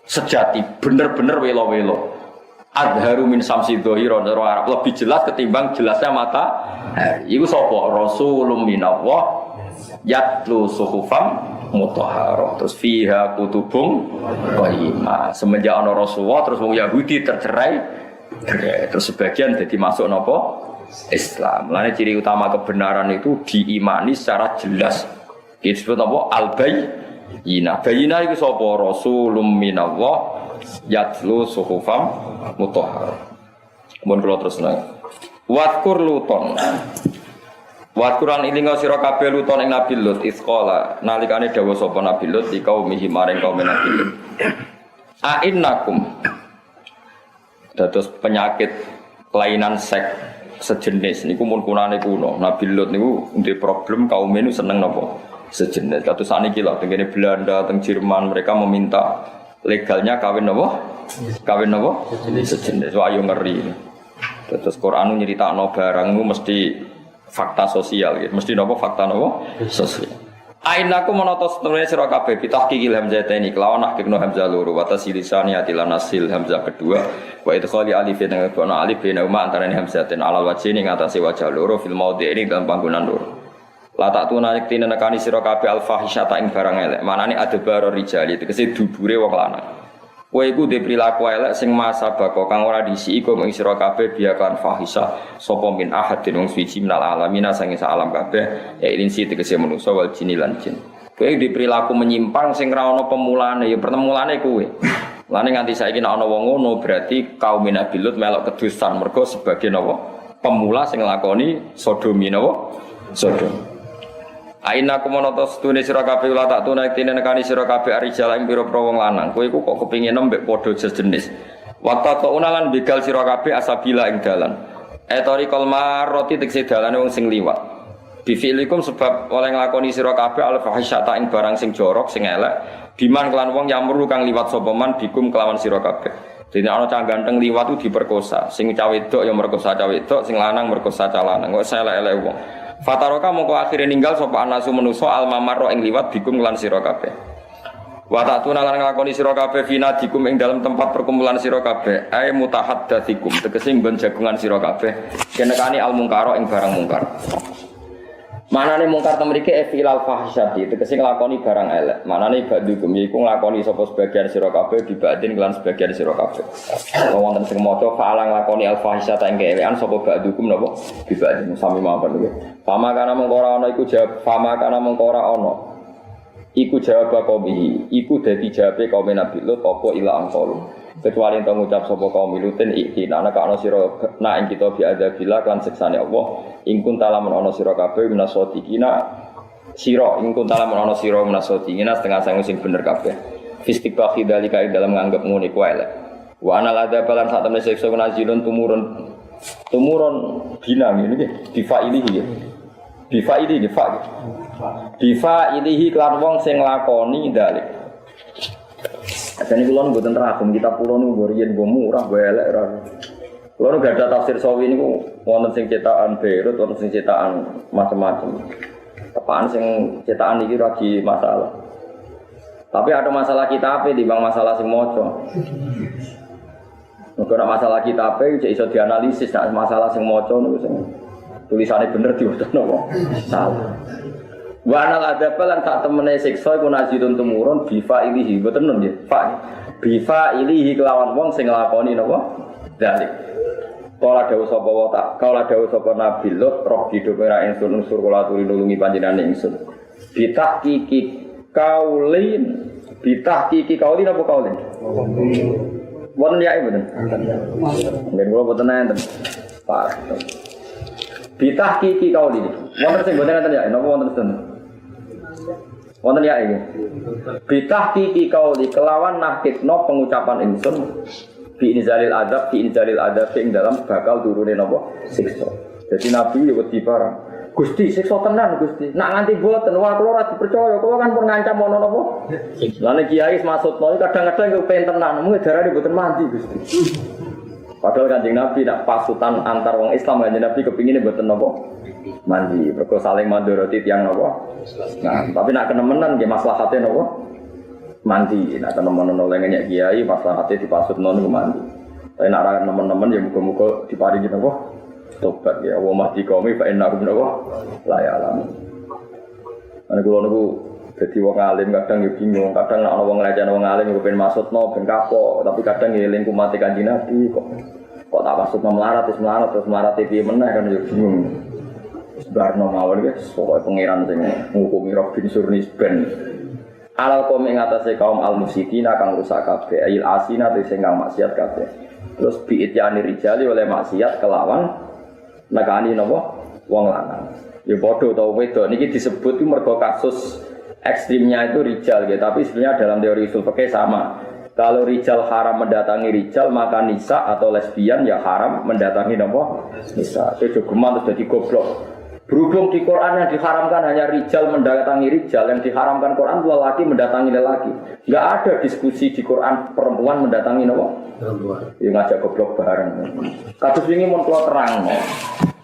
sejati, bener-bener welo-welo. Adharu min samsi dhahira cara Arab lebih jelas ketimbang jelasnya matahari. Iku sapa? Rasulun minallah yatlu suhufam mutahharah. Terus fiha kutubun qayyimah. Semenjak ana Rasulullah terus wong Yahudi tercerai. Terus sebagian jadi masuk napa? Islam. Lane ciri utama kebenaran itu diimani secara jelas. Disebut apa? Al-bayyinah. Bayyinah itu sapa? Rasulun minallah yatlu suhufam mutahharah. Mun kula terusna. Wadkur Luton. Wadkuran ilinga sira kabeh Luton ing Nabi Lut isqala nalikane dawuh sapa Nabi Lut di kaum mihimaring kaum Nabi Lut. A'innakum dados penyakit kelainan seks sejenis niku mun kunane kuno. Nabi Lut niku ndek problem kaum niku seneng napa? Sejenis. Kados saniki lho tengene Belanda, teng Jerman mereka meminta legalnya kawin napa? Kawin napa? Sejenis. Wah yo ngeri. Terus Quran nyeritakno barang niku mesti fakta sosial gitu. Mesti napa fakta napa? Sosial. Ainaku monotos temene sira kabeh bitahqiqil hamzataini kelawan hakikno hamzah loro wa tasilisani atilan asil hamzah kedua wa idkhali alif dengan ana alif bena uma antarané hamzatain alal wajhi ning atase wajah loro fil maudhi ini dalam panggonan loro. La tak tunarik tine nekani sira kabeh al fahisyata ing barang elek. Manane adbaro rijali tegese dubure wong lanang. Kowe iku dhe prilaku elek sing masabako kang ora disi iku ing sira kabeh biakan fahisha sapa min ahadin wong suci minal alamina sange sak alam kabeh ya ilin si tegese manusa wal jin lan jin. Kowe dhe prilaku menyimpang sing ra ono pemulane ya pertemulane kowe. Lane nganti saiki nek ana wong ngono berarti kaum Nabi Lut melok kedusan mergo sebagai napa pemula sing nglakoni sodomi napa sodom. Aina kumonoto setune sira kabeh la tak tunaik tine nekani sira kabeh arijal ing pira-pira wong lanang. Kowe iku kok kepengin mbek padha sejenis. Waktu to unalan begal sira kabeh asabila ing dalan. Etori kalmar roti tekse dalane wong sing liwat. Bifilikum sebab oleh nglakoni sira kabeh al fahisyata ing barang sing jorok sing elek. Biman kelan wong yamru kang liwat sapa man bikum kelawan sira kabeh. Dene ana cah ganteng liwat ku diperkosa. Sing cah wedok ya merkosa cah wedok, sing lanang merkosa cah lanang. Kok elek-elek wong. Fataroka mongko akhire ninggal sapa anasu manusa almamarro ing liwat bikum lan sira kabeh. Wa ta'tuna lan nglakoni sira kabeh fina dikum ing dalam tempat perkumpulan sira kabeh ay mutahaddatsikum tegese nggon jagungan sira kabeh kenekani al mungkaro ing barang mungkar. Manane mungkar temrike efilal fahisyati tegese nglakoni barang elek. Manane ba'dukum yaiku nglakoni sapa sebagian sira kabeh dibadin lan sebagian sira kabeh. Wonten sing maca fa'ala nglakoni al fahisyata ing keelekan sapa ba'dukum napa dibadin sami mawon nggih. Fama kana mengko ora ana iku jawab fama kana mengko ora ana. Iku jawab qaumihi, iku dadi jawabe kaum Nabi Lut apa ila angkol. Kecuali ento ngucap sapa kaum Lutin iki ana kana sira na ing kita biadzabillah kan siksane Allah. Ingkun talamun ana sira kabeh minasodikina sira ingkun talamun ana sira minasodikina setengah sangu sing bener kabeh. Fistikbahi dalika ing dalam nganggep ngene ku elek. Wa anal adza balan sak temene siksa nazilun tumurun bina ngene iki difailihi ya. Difailihi fa. Difailihi kelan wong sing nglakoni dalik. Ajane kula mboten rakum kitab kula niku riyen go murah go elek ora. Kula nu gadah tafsir sawi niku wonten sing cetakan Beirut, wonten sing cetakan macam-macam. Tepaan sing cetakan iki ora di masalah. Tapi ada masalah kitabe timbang masalah sing maca. Nek ora masalah kitabe cek iso dianalisis, nek masalah sing maca niku sing tulisane bener diwono kok. Salah. Wa anal adab lan sak temene siksa iku nazidun tumurun bi fa'ilihi mboten nggih fa Bifa ilihi kelawan wong sing nglakoni napa? Dzalik. Kala dawuh sapa wa ta, kala dawuh sapa Nabi Lut, roh didopera ingsun unsur kula aturi nulungi panjenengan ingsun. Bitahqiqi kaulin apa kaulin? Wonten ya mboten. Nggih kula boten enten. Pak. Bitahqiqi kaulin. Wonten sing boten enten ya, napa wonten ten? Wonten ya iki. Bitahqiqi kauli kelawan nahkitno pengucapan ingsun bi inzalil adab ing dalam bakal turune napa siksa. Jadi Nabi yo wedi barang. Gusti siksa tenan Gusti. Nak nganti boten wah kula ora dipercaya, kula kan pun ngancam ono napa. Lane kiai maksudno kadang-kadang yo pengen tenan, mung darane boten mandi Gusti. Padahal Kanjeng Nabi nak pasutan antar wong Islam Kanjeng Nabi kepingine boten napa mandi, mergo saling mandoroti tiyang napa. Nah, tapi nak kenemenan nggih maslahate napa mandi. Nak kenemenan oleh ngenyek kiai maslahate dipasutno niku mandi. Tapi nak ra nemen-nemen ya muga-muga diparingi napa tobat ya wa mati qaumi fa innakum la ya'lamun. Ana kula niku dadi wong alim kadang yo bingung, kadang nek ana wong nglecehno wong alim yo pengen maksudno ben kapok, tapi kadang eling kumate Kanjeng Nabi kok tak maksudno melarat terus melarat piye meneh kan yo bingung. Sebarno mawon guys, pokoke pangeran sing ngukumi Rob bin Surnis ben alal kaum ing atase kaum al-musyidina kang rusak kabeh, ayil asina sing kang maksiat kabeh. Terus bi'ityani rijali oleh maksiat kelawan nekani napa wong lanang. Ya padha utawa wedok niki disebut itu mergo kasus ekstrimnya itu rijal ya, tapi sebenarnya dalam teori usul fikih sama. Kalau rijal haram mendatangi rijal, maka nisa atau lesbian ya haram mendatangi napa nisa. Itu geman terus dadi goblok. Berhubung di Quran yang diharamkan hanya rijal mendatangi rijal, yang diharamkan Quran lelaki mendatangi lelaki. Enggak ada diskusi di Quran perempuan mendatangi napa? Perempuan. Ya ngajak goblok bareng. Kados wingi mun kula terangno.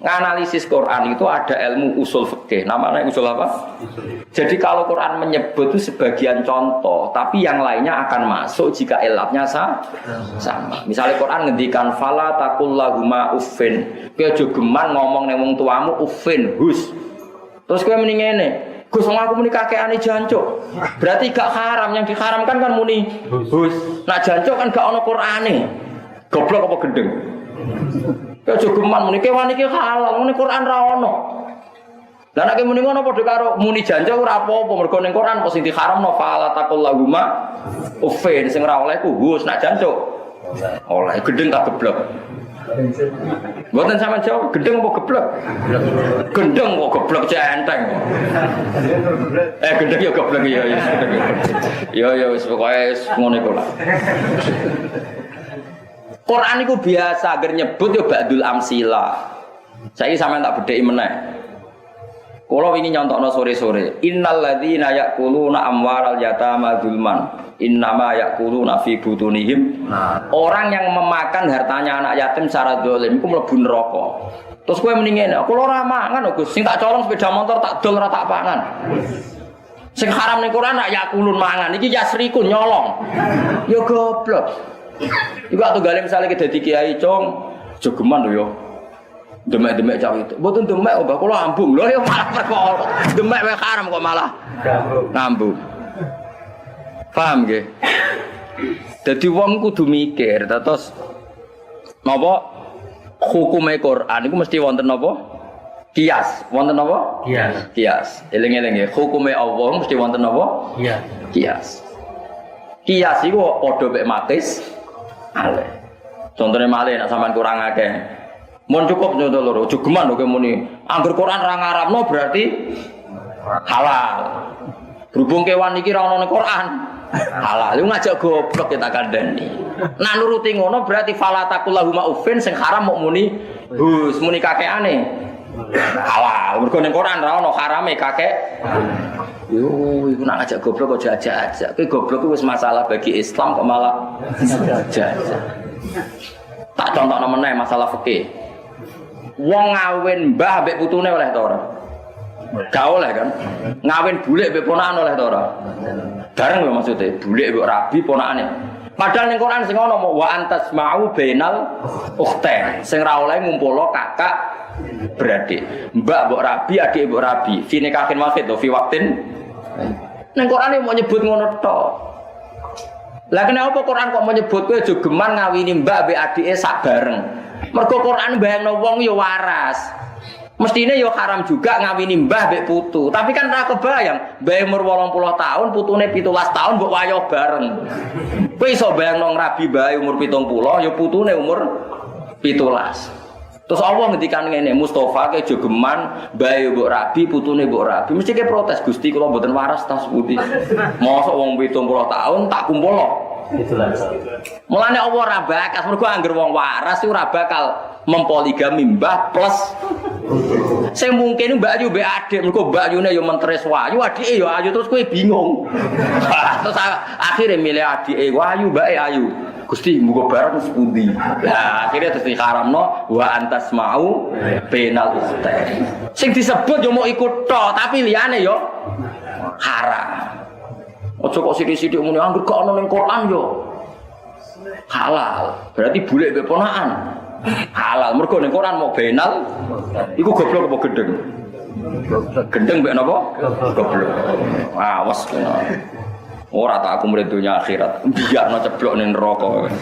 Nganalisis Quran itu ada ilmu usul fikih. Namanya usul apa? Jadi kalau Quran menyebut itu sebagian contoh, tapi yang lainnya akan masuk jika ilatnya sama. Misalnya Quran ngendikan fala taqul lahuma uffin. Kowe aja geman ngomong ning wong tuamu uffin, hus. Terus kowe muni ngene, Gus wong aku muni kakekane jancuk. Berarti gak haram, yang diharamkan kan muni hus. Nah jancuk kan gak ono Qur'ane. Goblok apa gendeng? Kowe aja geman muni kewan iki halal, muni Quran ra ono. Lah nek muni ngono padha karo muni jancuk ora apa-apa, mergo ning Quran kok sing diharamno fala taqul lahuma uffin, sing ora oleh ku hus nak jancuk. Oleh gendeng tak geblok. Mboten sampean jawab gendeng apa geblek? Gendeng kok geblek centeng. Gendeng ya geblek ya. Ya wis pokoke ngono iku lah. Quran iku biasa agar nyebut ya ba'dul amsila. Saiki sampean tak bedheki meneh. Kula wingi nyontokno sore-sore. Innal ladzina ya'kuluna amwaral yatama dzulman. Innama ya'kuluna fi butunihim. Orang yang memakan hartanya anak yatim secara zalim iku mlebu neraka. Terus kowe muni ngene, kula ora mangan Gus, sing tak colong sepeda motor tak dol ora tak pangan. Sing haram ning Quran nak yakulun mangan, iki yasrikun nyolong. Ya goblok. Iku atuh gale misale ke dadi kiai cong, jogeman lho yo. Demek-demek cah itu. Mboten demek obah kula ambung. Lho ya malah kok demek wae haram kok malah ngambung. Paham nggih? Dadi wong kudu mikir terus napa hukume Quran iku mesti wonten napa? Kias. Wonten napa? Kias. Eling-eling nggih, hukume Allah mesti wonten napa? Kias. Kias iku padha mek makis ale. Contone malih nek sampean kurang akeh. Mun cukup contoh loro, jogeman lho muni. Angger Quran ra ngaramno berarti halal. Berhubung kewan iki ra ono ning Quran. Halal. Lu ngajak goblok kita kandhani. Nak nuruti ngono berarti falatakullahuma uffin sing haram mok muni hus muni kakekane. Halal. Mergo ning Quran ra ono harame kakek. Yo, iku nak ngajak goblok kok jajak-jajak. Kuwi goblok wis masalah bagi Islam kok malah jajak. Tak contohno meneh masalah fikih. Wong ngawin mbah mbek putune oleh ta ora? Gak oleh kan? Ngawin bulik mbek ponakan oleh ta ora? Bareng lho maksude, bulik mbek rabi ponakane. Padahal ning Quran sing ono wa antas ma'u bainal ukhtain. Sing ra oleh ngumpulno kakak beradik. Mbak mbok rabi, adik mbok rabi. Fi nikahin wahid to fi waqtin. Ning Quran mau nyebut ngono tok. Lah kenapa Quran kok menyebut kowe aja geman ngawini mbak mbek adike sak bareng? Mergo Quran bayangno wong ya waras. Mestine ya haram juga ngawini mbah mbek putu. Tapi kan ora kebayang, mbah umur 80 tahun, putune 17 tahun mbok wayo bareng. Kowe iso bayangno ngrabi mbah umur 70 ya putune umur 17. Terus Allah ngendikan ngene, Mustofa ke jogeman bae mbok rabi putune mbok rabi. Mesti ke protes, Gusti kula mboten waras tas putih. Mosok wong 70 tahun tak kumpul lho. Itulah. Mulane Allah ora bakas, mergo angger wong waras iku ora bakal mempoligami mbah plus sing mungkin Mbak Ayu mbek adik, mergo Mbak Ayune ya mentres wayu, adike ya ayu terus kowe bingung. Terus akhirnya milih adike wayu, mbake ayu. Gusti muga bareng sepundi. Lah akhirnya terus diharamno wa antas mau penal ukhtai. Sing disebut yo mau ikut tok, tapi liyane yo haram. Ojo kok sithik-sithik muni anggere gak ono ning Quran yo halal. Berarti bulek mbek ponakan. Halal mergo ning Quran mau penal iku goblok apa gendeng? Gendeng mbek napa? Goblok. Awas kena. Ora tak aku murid dunia akhirat, biarno ceblok ning neraka.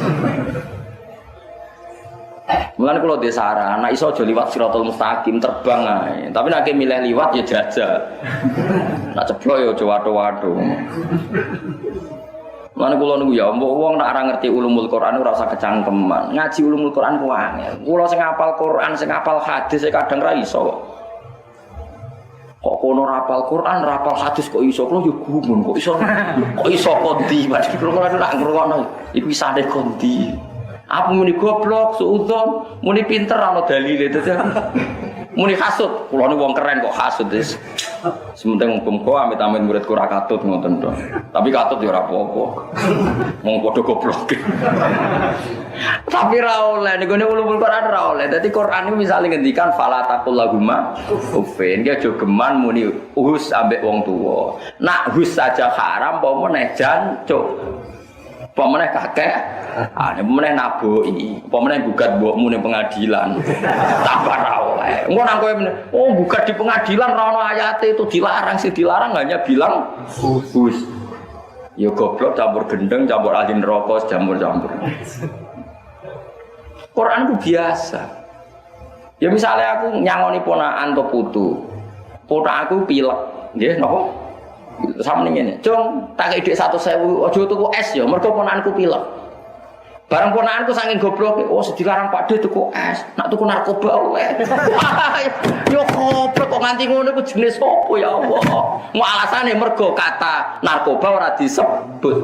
Mulane kula dhe saran, nek iso aja liwat Siratal Mustaqim terbang ae. Tapi nek milih liwat ya jajal. Nek ceblok ya aja watu-watu. Mulane kula niku ya mbok wong nek ora ngerti ulumul Quran ora usah kecangkeman. Ngaji ulumul Quran ku angel. Kula sing hafal Quran, sing hafal hadis kadang ra iso kok. Kok kono rapal Quran, rapal hadis kok iso kok yo gumun kok iso kondi padahal kula ora ngrungokno iku isane kondi. Apa muni goblok suudzon, muni pinter ana dalile dadi. Muni hasud, kula niku wong keren kok hasud wis. Sementing muga amit-amit muridku ora katut ngoten to. Tapi katut ya ora apa-apa. Wong padha goblok. Tapi ra oleh niku ulumul Quran ra oleh. Dadi Quran iki misale ngendikan fala taqul lahuma uffin, ki aja geman muni uhus ambek wong tuwa. Nak hus saja haram apa meneh jancuk. Apa meneh kakek? Nek meneh naboki, apa meneh gugat mbokmu ning pengadilan. Tambah ra oleh. Engko nang kowe gugat di pengadilan ra ono ayate itu dilarang, sing dilarang hanya bilang hus. Ya goblok campur gendeng, campur ahli neraka, campur-campur. Quran itu biasa. Ya misalnya aku nyangoni ponakan atau putu. Ponak aku pilek, nggih napa? Sama ngene. Cung, tak ide 1.000, aja tuku es ya, mergo ponakanku pilek. Barang ponakanku saking gobloke, oh dilarang Pak De tuku es, nak tuku narkoba oleh. Yo goblok kok nganti ngono iku jenis opo ya Allah. Mau alasane mergo kata narkoba ora disebut.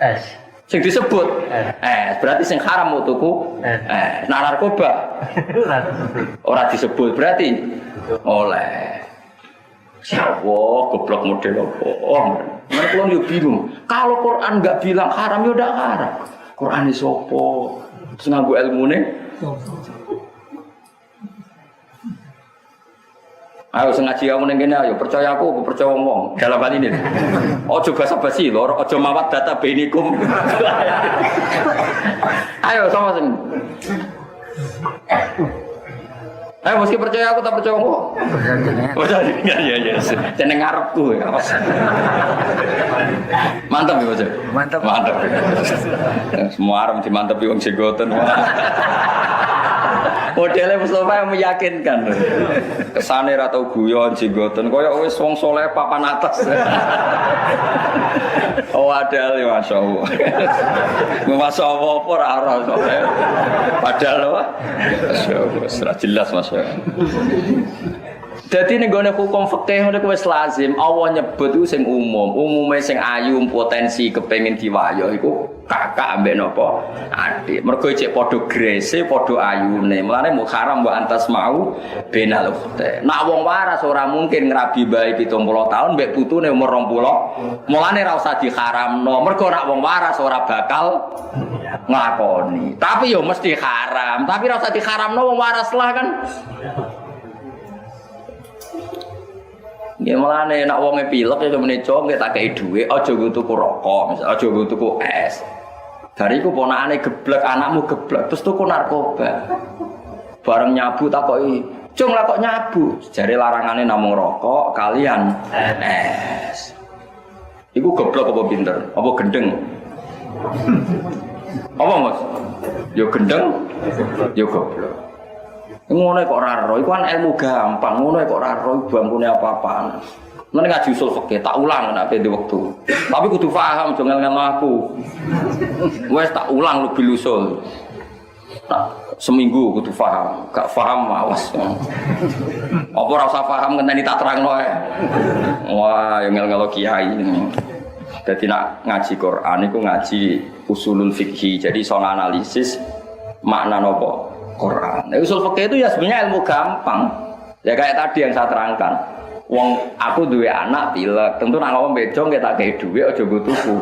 Es. Sing disebut berarti sing haram mau tuku narkoba ora disebut berarti oleh Allah goblok model apa mana kalau yo bingung kalau Quran enggak bilang haram yo ndak haram Quran iki sapa terus nganggo ilmune ayo sing ngaji aku ning kene ayo percaya aku apa percaya wong dalam hal ini. Ojo basa-basi lho, ojo mawat data benikum. Ayo sama sing. Ayo mesti percaya aku tak percaya wong. Percaya. Ya. Jeneng ngarepku ya. Mantap ya, Bos. Mantap. Semua arep dimantepi wong jenggoten. Modelnya Mustafa yang meyakinkan. Kesane ra tau guyon jenggoten koyo wis wong saleh papan atas. Oh adal ya masyaallah. Masyaallah apa ora saleh. Padahal apa? Masyaallah jelas masyaallah. Dadi ning gone hukum fikih niku wis lazim Allah nyebut iku sing umum. Umume sing ayu potensi kepengin diwayo iku kakak ambek napa? Adik. Mergo cek padha grese, padha ayune. Mulane mu haram wa antas mau benal ukhte. Nek wong waras ora mungkin ngrabi bae 70 tahun mbek putune umur 20. Mulane ra usah diharamno. Mergo nek wong waras ora bakal nglakoni. Tapi yo mesti haram. Tapi ra usah diharamno wong waras lah kan. Ya mulane nek wonge pilek ya meneh cong tak kei dhuwit aja nggo tuku rokok, misal aja nggo tuku es. Bariku ponakane geblek, anakmu geblek terus tuku narkoba. Bareng nyabu takoki, "Cung lah kok nyabu?" Jare larangane namung rokok kalian es. Iku geblek apa pinter? Apa gendeng? Apa Mas? Yo gendeng, yo goblok. Ngono kok ora ro, iku kan ilmu gampang, ngono kok ora ro bangkune apa-apaan. Nek ngaji usul fikih tak ulang nek di wektu. Tapi kudu paham aja ngel aku. Wes tak ulang lebih usul. Nah, seminggu kudu paham, gak paham awas. Apa ora usah paham ngenteni tak terangno ae. Wah, yang ngel kiai. Dadi nak ngaji Quran iku ngaji usulul fikih. Jadi iso analisis makna napa Quran. Nah, usul fikih itu ya sebenarnya ilmu gampang. Ya kayak tadi yang saya terangkan. Wong aku duwe anak pilek, tentu nak ngomong bedong kita kei duwe aja mbok tuku.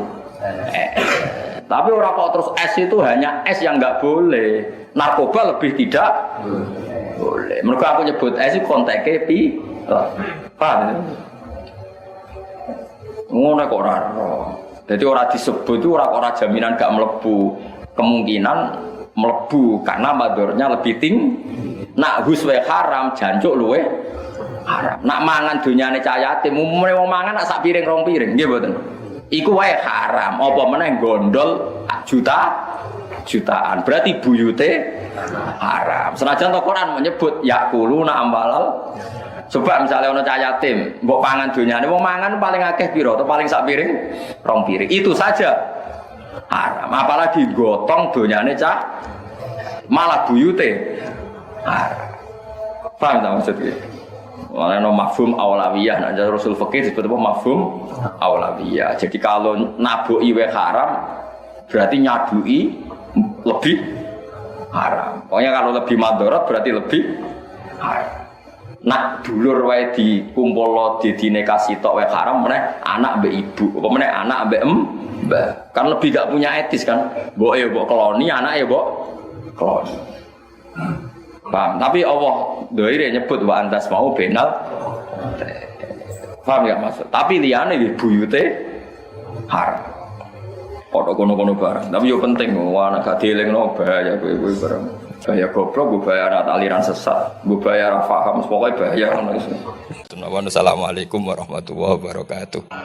Tapi orang kok terus es itu hanya es yang nggak boleh. Narkoba lebih tidak boleh. Mereka aku nyebut es itu konteknya pi. Paham? Ngono kok ora. Jadi orang disebut itu orang jaminan gak melebu. Kemungkinan melebu karena madornya lebih tinggi. Nak huswe haram jancuk luwe haram. Nak mangan dunyane cah yatim, umumnya wong mangan nak sak piring rong piring, nggih mboten. Iku wae haram. Apa meneh gondol jutaan. Berarti buyute haram. Senajan to Quran menyebut yakuluna amwalal. Coba misalnya ana cah yatim, mbok pangan dunyane, wong mangan paling akeh pira? Atau paling sak piring rong piring. Itu saja haram. Apalagi gotong dunyane cah malah buyute haram. Paham tak maksudnya? Makanya mafhum awlawiyah, nah Rasul fikih disebut apa mafhum awlawiyah. Jadi kalau nabu'i we haram, berarti nyadui lebih haram. Pokoknya kalau lebih madharat berarti lebih haram. Nak dulur wae dikumpul didine kasih tok wae haram, meneh anak mbek ibu, apa meneh anak mbek mbah. Kan lebih gak punya etis kan. Mbok ya mbok keloni, anak ya mbok keloni. Paham? Tapi Allah doire nyebut wa antas mau benal. Paham ya maksud? Tapi liyane iki buyute haram. Padha kono-kono barang. Tapi yo penting wah nek gak dielingno bahaya kowe barang. Bahaya goblok, bahaya anak aliran sesat, bahaya ra paham, pokoke bahaya ngono iso. Assalamualaikum warahmatullahi wabarakatuh.